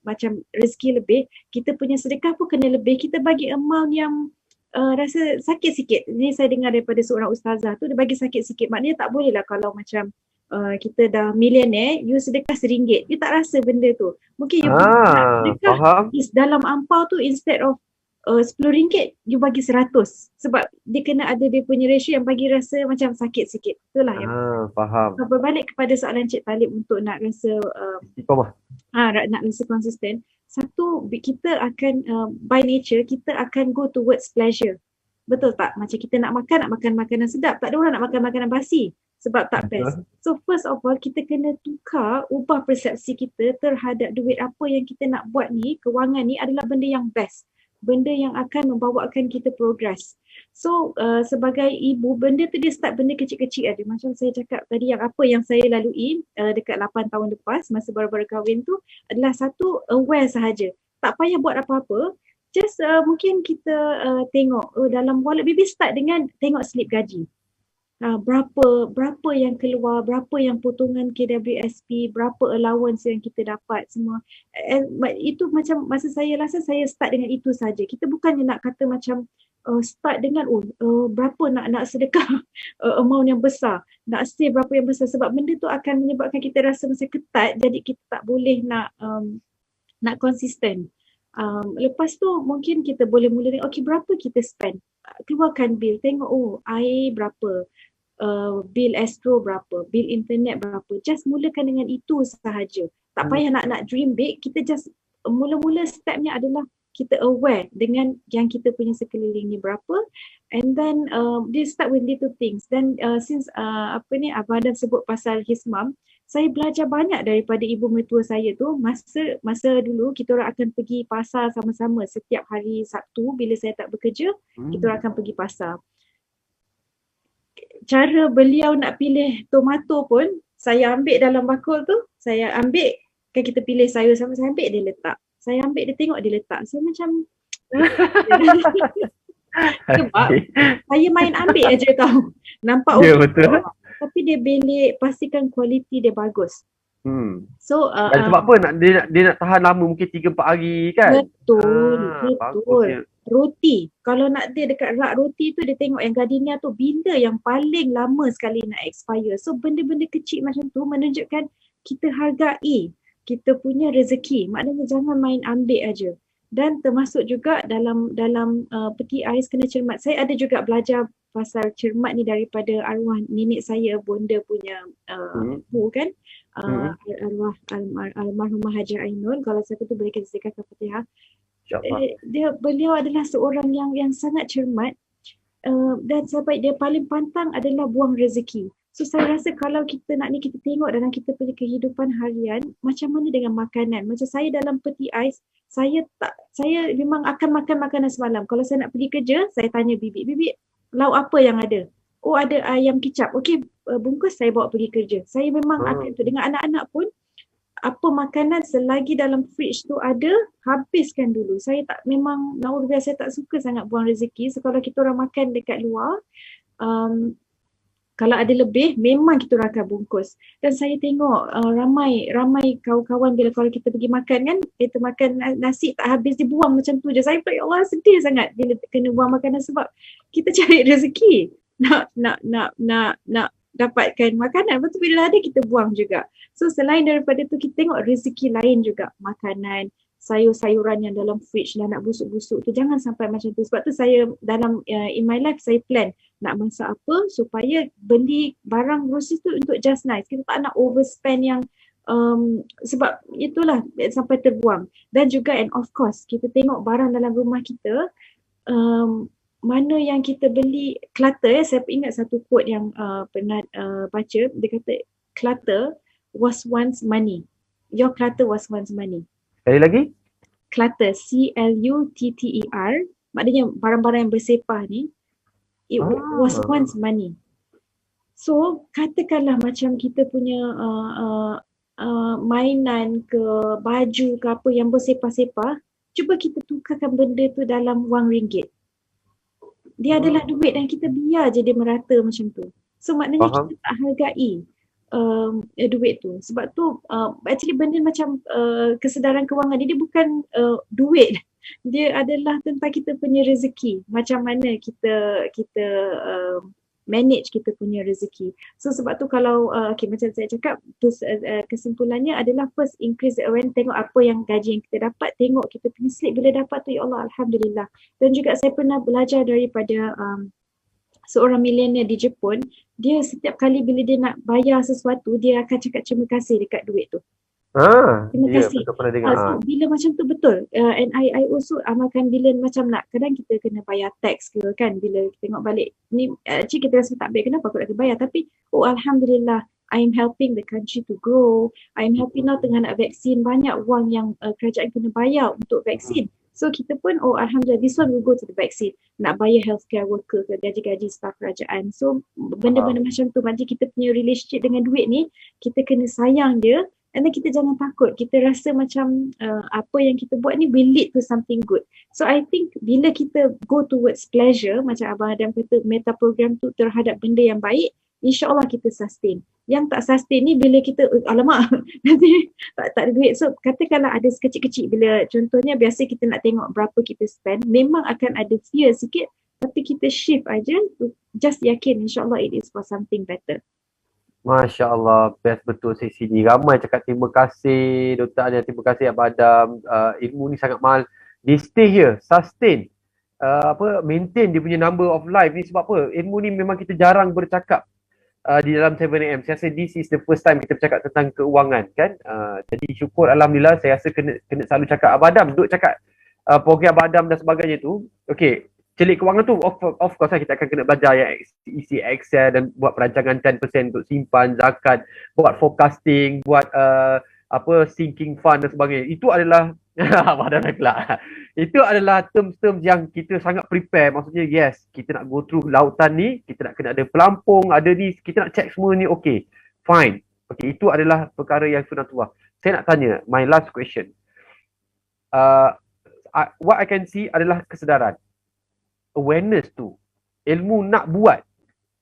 macam rezeki lebih, kita punya sedekah pun kena lebih. Kita bagi amount yang rasa sakit sikit. Ini saya dengar daripada seorang ustazah tu, dia bagi sakit sikit. Maknanya tak boleh lah kalau macam kita dah millionaire, you sedekah RM1, you tak rasa benda tu. Mungkin you sedekah dalam ampau tu, instead of RM10, you bagi 100. Sebab dia kena ada dia punya ratio yang bagi rasa macam sakit sikit. Itulah yang faham. Berbalik kepada soalan Cik Talib untuk nak rasa nak rasa konsisten. Satu, kita akan by nature kita akan go towards pleasure. Betul tak? Macam kita nak makan makanan sedap. Tak ada orang nak makan makanan basi sebab tak best. So first of all, kita kena ubah persepsi kita terhadap duit apa yang kita nak buat ni, kewangan ni adalah benda yang best. Benda yang akan membawakan kita progress. So sebagai ibu, benda tu dia start benda kecil-kecil aja. Macam saya cakap tadi, yang apa yang saya lalui dekat 8 tahun lepas masa baru-baru kahwin tu adalah satu, aware sahaja. Tak payah buat apa-apa. Just mungkin kita tengok dalam wallet, baby start dengan tengok slip gaji. Berapa yang keluar, berapa yang potongan KWSP, berapa allowance yang kita dapat semua. Itu macam masa saya rasa saya start dengan itu saja. Kita bukannya nak kata macam start dengan berapa nak sedekah amount yang besar, nak save berapa yang besar, sebab benda tu akan menyebabkan kita rasa macam ketat, jadi kita tak boleh nak konsisten. Lepas tu mungkin kita boleh mula dengan berapa kita spend, keluarkan bil, tengok air berapa, bil Astro berapa, bil internet berapa. Just mulakan dengan itu sahaja. Tak payah nak dream big. Kita just mula-mula stepnya adalah kita aware dengan yang kita punya sekeliling ni berapa, and then they start with little things. Then since Abang Adam sebut pasal his mom, saya belajar banyak daripada ibu mertua saya tu. Masa dulu kita orang akan pergi pasar sama-sama setiap hari Sabtu bila saya tak bekerja. Kita orang akan pergi pasar. Cara beliau nak pilih tomato pun, saya ambil dalam bakul tu, saya ambil, kan kita pilih sayur sama, saya ambil dia letak. Saya ambil dia tengok dia letak. Saya macam sebab saya main ambil aja tau. Nampak betul. Tapi dia belik, pastikan kualiti dia bagus. So Dan sebab apa dia nak tahan lama, mungkin 3-4 hari kan? betul. Bagusnya. Roti, kalau nak dia dekat rak roti tu, dia tengok yang gardenia tu bila yang paling lama sekali nak expire. So benda-benda kecil macam tu menunjukkan kita hargai kita punya rezeki. Maknanya jangan main ambil aja. Dan termasuk juga dalam peti ais kena cermat. Saya ada juga belajar pasal cermat ni daripada arwah nenek saya, bonda punya ibu kan. Arwah almarhumah Haji Ainul. Kalau siapa tu boleh kita sedekahkan Fatihah. Beliau adalah seorang yang sangat cermat, dan sampai dia paling pantang adalah buang rezeki. So saya rasa kalau kita kita tengok dalam kita punya kehidupan harian, macam mana dengan makanan. Macam saya dalam peti ais, saya memang akan makan makanan semalam. Kalau saya nak pergi kerja, saya tanya bibi, lauk apa yang ada? Oh, ada ayam kicap. Okey, bungkus saya bawa pergi kerja. Saya memang akan tu. Dengan anak-anak pun, apa makanan selagi dalam fridge tu ada, habiskan dulu. Saya tak, memang naudzubillah, saya tak suka sangat buang rezeki. So kalau kita orang makan dekat luar, kalau ada lebih, memang kita orang akan bungkus. Dan saya tengok ramai kawan-kawan bila kalau kita pergi makan kan, kita makan nasi tak habis, dia buang macam tu je. Saya ya Allah, sedih sangat bila kena buang makanan sebab kita cari rezeki. Nak dapatkan makanan, lepas tu bila ada kita buang juga. So selain daripada tu, kita tengok rezeki lain juga, makanan, sayur-sayuran yang dalam fridge dah nak busuk-busuk tu, jangan sampai macam tu. Sebab tu saya dalam in my life, saya plan nak masak apa supaya beli barang groceries tu untuk just nice. Kita tak nak overspend yang sebab itulah sampai terbuang. Dan juga and of course, kita tengok barang dalam rumah kita, mana yang kita beli clutter. Saya ingat satu quote yang pernah baca, dia kata clutter was once money. Your clutter was once money. Sekali lagi? Clutter, C-L-U-T-T-E-R, maknanya barang-barang yang bersepah ni, it was once money. So katakanlah macam kita punya mainan ke baju ke apa yang bersepah-sepah, cuba kita tukarkan benda tu dalam wang ringgit. Dia adalah duit dan kita biar je dia merata macam tu. So maknanya kita tak hargai duit tu. Sebab tu actually benda macam kesedaran kewangan dia bukan duit. Dia adalah tentang kita punya rezeki. Macam mana kita manage kita punya rezeki. So sebab tu kalau macam saya cakap tu, kesimpulannya adalah first increase the awareness. Tengok apa yang gaji yang kita dapat, tengok kita punya slip bila dapat tu, ya Allah alhamdulillah. Dan juga saya pernah belajar daripada seorang milenial di Jepun. Dia setiap kali bila dia nak bayar sesuatu, dia akan cakap terima kasih dekat duit tu. Terima kasih. So, bila macam tu betul. And I also amalkan bila macam nak, kadang kita kena bayar tax ke kan, bila kita tengok balik ni cik kita rasa tak baik, kenapa aku nak bayar, tapi alhamdulillah I'm helping the country to grow. I'm helping now tengah nak vaksin, banyak wang yang kerajaan kena bayar untuk vaksin. So kita pun alhamdulillah, this one will go to the vaccine. Nak bayar healthcare worker ke, gaji-gaji staf kerajaan. So benda-benda macam tu, macam kita punya relationship dengan duit ni, kita kena sayang dia. And then kita jangan takut, kita rasa macam apa yang kita buat ni will lead to something good. So I think bila kita go towards pleasure, macam Abang Adam kata, meta program tu terhadap benda yang baik, insyaAllah kita sustain. Yang tak sustain ni bila kita, alamak, nanti tak ada duit. So katakanlah ada sekecil-kecil, bila contohnya biasa kita nak tengok berapa kita spend, memang akan ada fear sikit, tapi kita shift aja, just yakin insyaAllah it is for something better. Masya Allah, best betul sesi ni. Ramai cakap terima kasih Dr. Ania, terima kasih Abang Adam. Ilmu ni sangat mahal. Dia stay here, sustain. Maintain dia punya number of life ni. Sebab apa? Ilmu ni memang kita jarang bercakap di dalam 7am. Saya rasa this is the first time kita bercakap tentang keuangan kan. Jadi syukur alhamdulillah, saya rasa kena selalu cakap. Abang Adam duk cakap program Abang Adam dan sebagainya tu. Okay, celik kewangan tu of course lah, kita akan kena belajar yang isi Excel dan buat perancangan 10% untuk simpan, zakat, buat forecasting, buat sinking fund dan sebagainya. Itu adalah itu adalah terms-terms yang kita sangat prepare. Maksudnya yes, kita nak go through lautan ni, kita nak kena ada pelampung, ada ni, kita nak check semua ni, okay, fine. Okay, itu adalah perkara yang sunatullah. Saya nak tanya, my last question. What I can see adalah kesedaran, awareness tu, ilmu nak buat.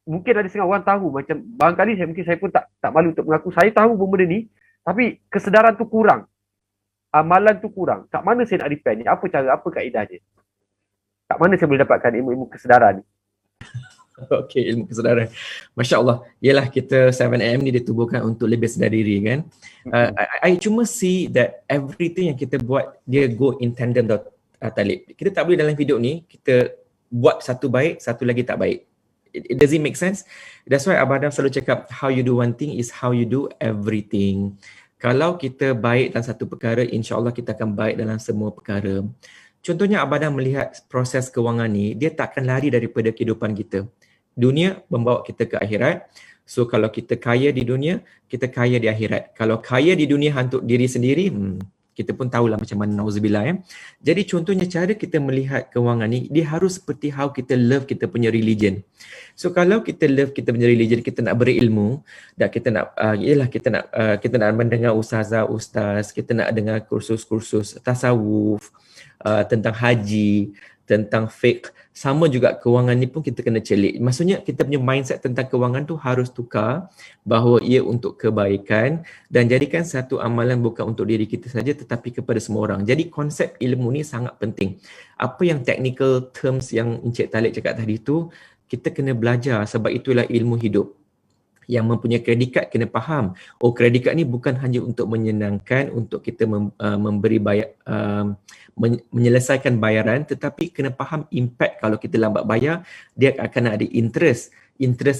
Mungkin ada setengah orang tahu, macam barangkali saya pun tak malu untuk mengaku saya tahu benda ni, Tapi kesedaran tu kurang. Amalan tu kurang. Kat mana saya nak repair ni? Apa cara, apa kaedah dia? Kat mana saya boleh dapatkan ilmu-ilmu kesedaran ni? Okey, ilmu kesedaran. Masya Allah. Yelah, kita 7am ni ditubuhkan untuk lebih sedar diri kan. I cuma see that everything yang kita buat, dia go in tandem tau, Talib. Kita tak boleh dalam hidup ni, kita buat satu baik, satu lagi tak baik. Does it make sense? That's why Abah Adam selalu cakap, how you do one thing is how you do everything. Kalau kita baik dalam satu perkara, insya-Allah kita akan baik dalam semua perkara. Contohnya Abah Adam melihat proses kewangan ni, dia tak akan lari daripada kehidupan kita. Dunia membawa kita ke akhirat. So kalau kita kaya di dunia, kita kaya di akhirat. Kalau kaya di dunia untuk diri sendiri, kita pun tahulah macam mana, nauzubillah . Jadi contohnya cara kita melihat kewangan ni, dia harus seperti how kita love kita punya religion. So kalau kita love kita punya religion, kita nak berilmu, dan kita nak kita nak mendengar ustaz, kita nak dengar kursus-kursus tasawuf, tentang haji, tentang fiqh, sama juga kewangan ni pun kita kena celik. Maksudnya kita punya mindset tentang kewangan tu harus tukar, bahawa ia untuk kebaikan, dan jadikan satu amalan bukan untuk diri kita saja tetapi kepada semua orang. Jadi konsep ilmu ni sangat penting. Apa yang technical terms yang Encik Talib cakap tadi tu, kita kena belajar, sebab itulah ilmu hidup. Yang mempunyai predikat kena faham. Oh, predikat ni bukan hanya untuk menyenangkan, untuk kita memberi menyelesaikan bayaran, tetapi kena faham impact kalau kita lambat bayar, dia akan ada interest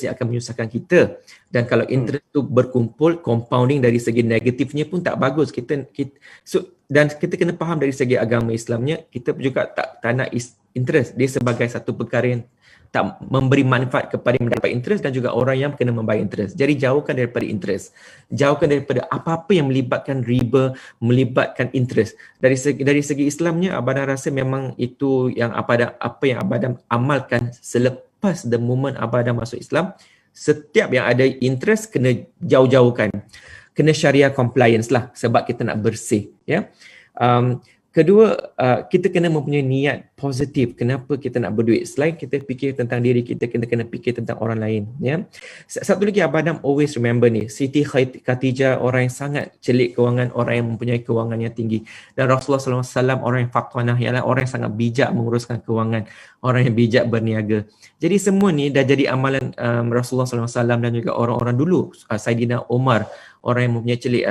yang akan menyusahkan kita. Dan kalau interest tu berkumpul, compounding dari segi negatifnya pun tak bagus. Dan kita kena faham dari segi agama Islamnya, kita juga tak nak interest. Dia sebagai satu perkara yang tak memberi manfaat kepada yang mendapat interest, dan juga orang yang kena membayar interest. Jadi jauhkan daripada interest. Jauhkan daripada apa-apa yang melibatkan riba, melibatkan interest. Dari segi Islamnya, Abah Adam rasa memang itu yang apa yang Abah Adam amalkan selepas the moment Abah Adam masuk Islam. Setiap yang ada interest kena jauh-jauhkan. Kena syariah compliance lah, sebab kita nak bersih. Ya. Kedua, kita kena mempunyai niat positif. Kenapa kita nak berduit? Selain kita fikir tentang diri kita, kita kena fikir tentang orang lain. Ya. Satu lagi, Abah Adam always remember ni, Siti Khadijah, orang yang sangat celik kewangan, orang yang mempunyai kewangan yang tinggi. Dan Rasulullah SAW, orang yang faqanah, ialah orang yang sangat bijak menguruskan kewangan, orang yang bijak berniaga. Jadi semua ni dah jadi amalan Rasulullah SAW dan juga orang-orang dulu. Saidina Umar, orang yang mempunyai celik,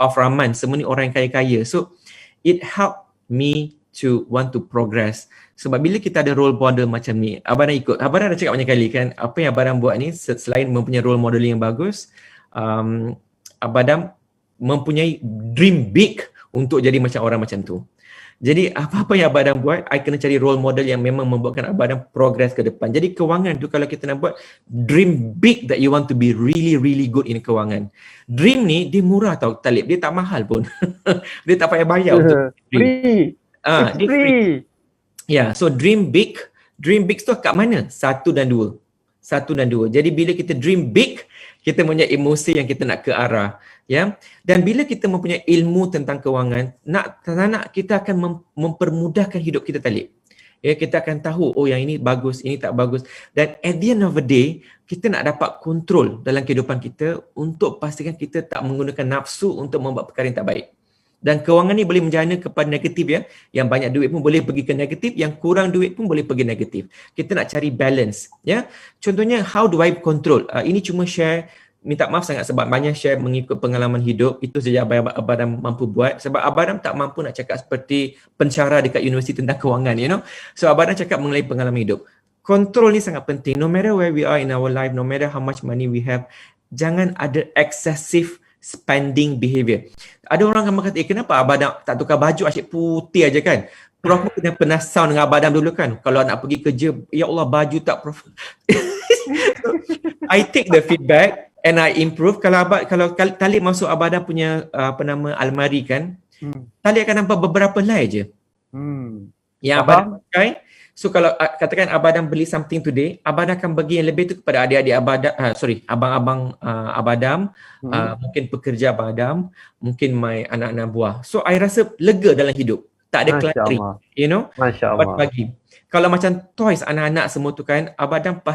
Rahman, semua ni orang yang kaya-kaya. So, it helped me to want to progress. Sebab bila kita ada role model macam ni, Abah Adam ikut. Abah Adam dah cakap banyak kali kan, apa yang Abah Adam buat ni, selain mempunyai role model yang bagus, Abah Adam mempunyai dream big untuk jadi macam orang macam tu. Jadi apa-apa yang Abah Adam buat, I kena cari role model yang memang membuatkan Abah Adam progress ke depan. Jadi kewangan tu, kalau kita nak buat, dream big that you want to be really, really good in kewangan. Dream ni, dia murah tau, Talib. Dia tak mahal pun. Dia tak payah bayar untuk free. Dia free. Ya, so dream big. Dream big tu kat mana? 1 dan 2. Jadi bila kita dream big, kita punya emosi yang kita nak ke arah. Ya, dan bila kita mempunyai ilmu tentang kewangan, nak kita akan mempermudahkan hidup kita, Talib. Ya, kita akan tahu, oh yang ini bagus, ini tak bagus. Dan at the end of the day, kita nak dapat kontrol dalam kehidupan kita untuk pastikan kita tak menggunakan nafsu untuk membuat perkara yang tak baik. Dan kewangan ni boleh menjana kepada negatif ya. Yang banyak duit pun boleh pergi ke negatif, yang kurang duit pun boleh pergi negatif. Kita nak cari balance, ya. Contohnya, how do I control? Ini cuma share, minta maaf sangat sebab banyak share mengikut pengalaman hidup. Itu saja Abah Adam mampu buat. Sebab Abah Adam tak mampu nak cakap seperti pensyarah dekat universiti tentang kewangan, you know. So Abah Adam cakap mengenai pengalaman hidup. Kontrol ni sangat penting. No matter where we are in our life, no matter how much money we have, jangan ada excessive spending behavior. Ada orang akan kata, kenapa Abah Adam tak tukar baju asyik putih aja kan? Prof pun pernah sound dengan Abah Adam dulu kan. Kalau nak pergi kerja, ya Allah baju tak prof. So, I take the feedback and I improve. Kalau Talib masuk Abah Adam punya almari kan, Talib akan nampak beberapa helai je. Yang Abah Adam pakai. So kalau katakan Abah Adam beli something today, Abah Adam akan bagi yang lebih tu kepada adik-adik Abah Adam, abang-abang Abah Adam, mungkin pekerja Abah Adam, mungkin my anak-anak buah. So I rasa lega dalam hidup. Tak ada cluttering, you know. Masya Allah. Bagi. Kalau macam toys anak-anak semua tu kan, Abah Adam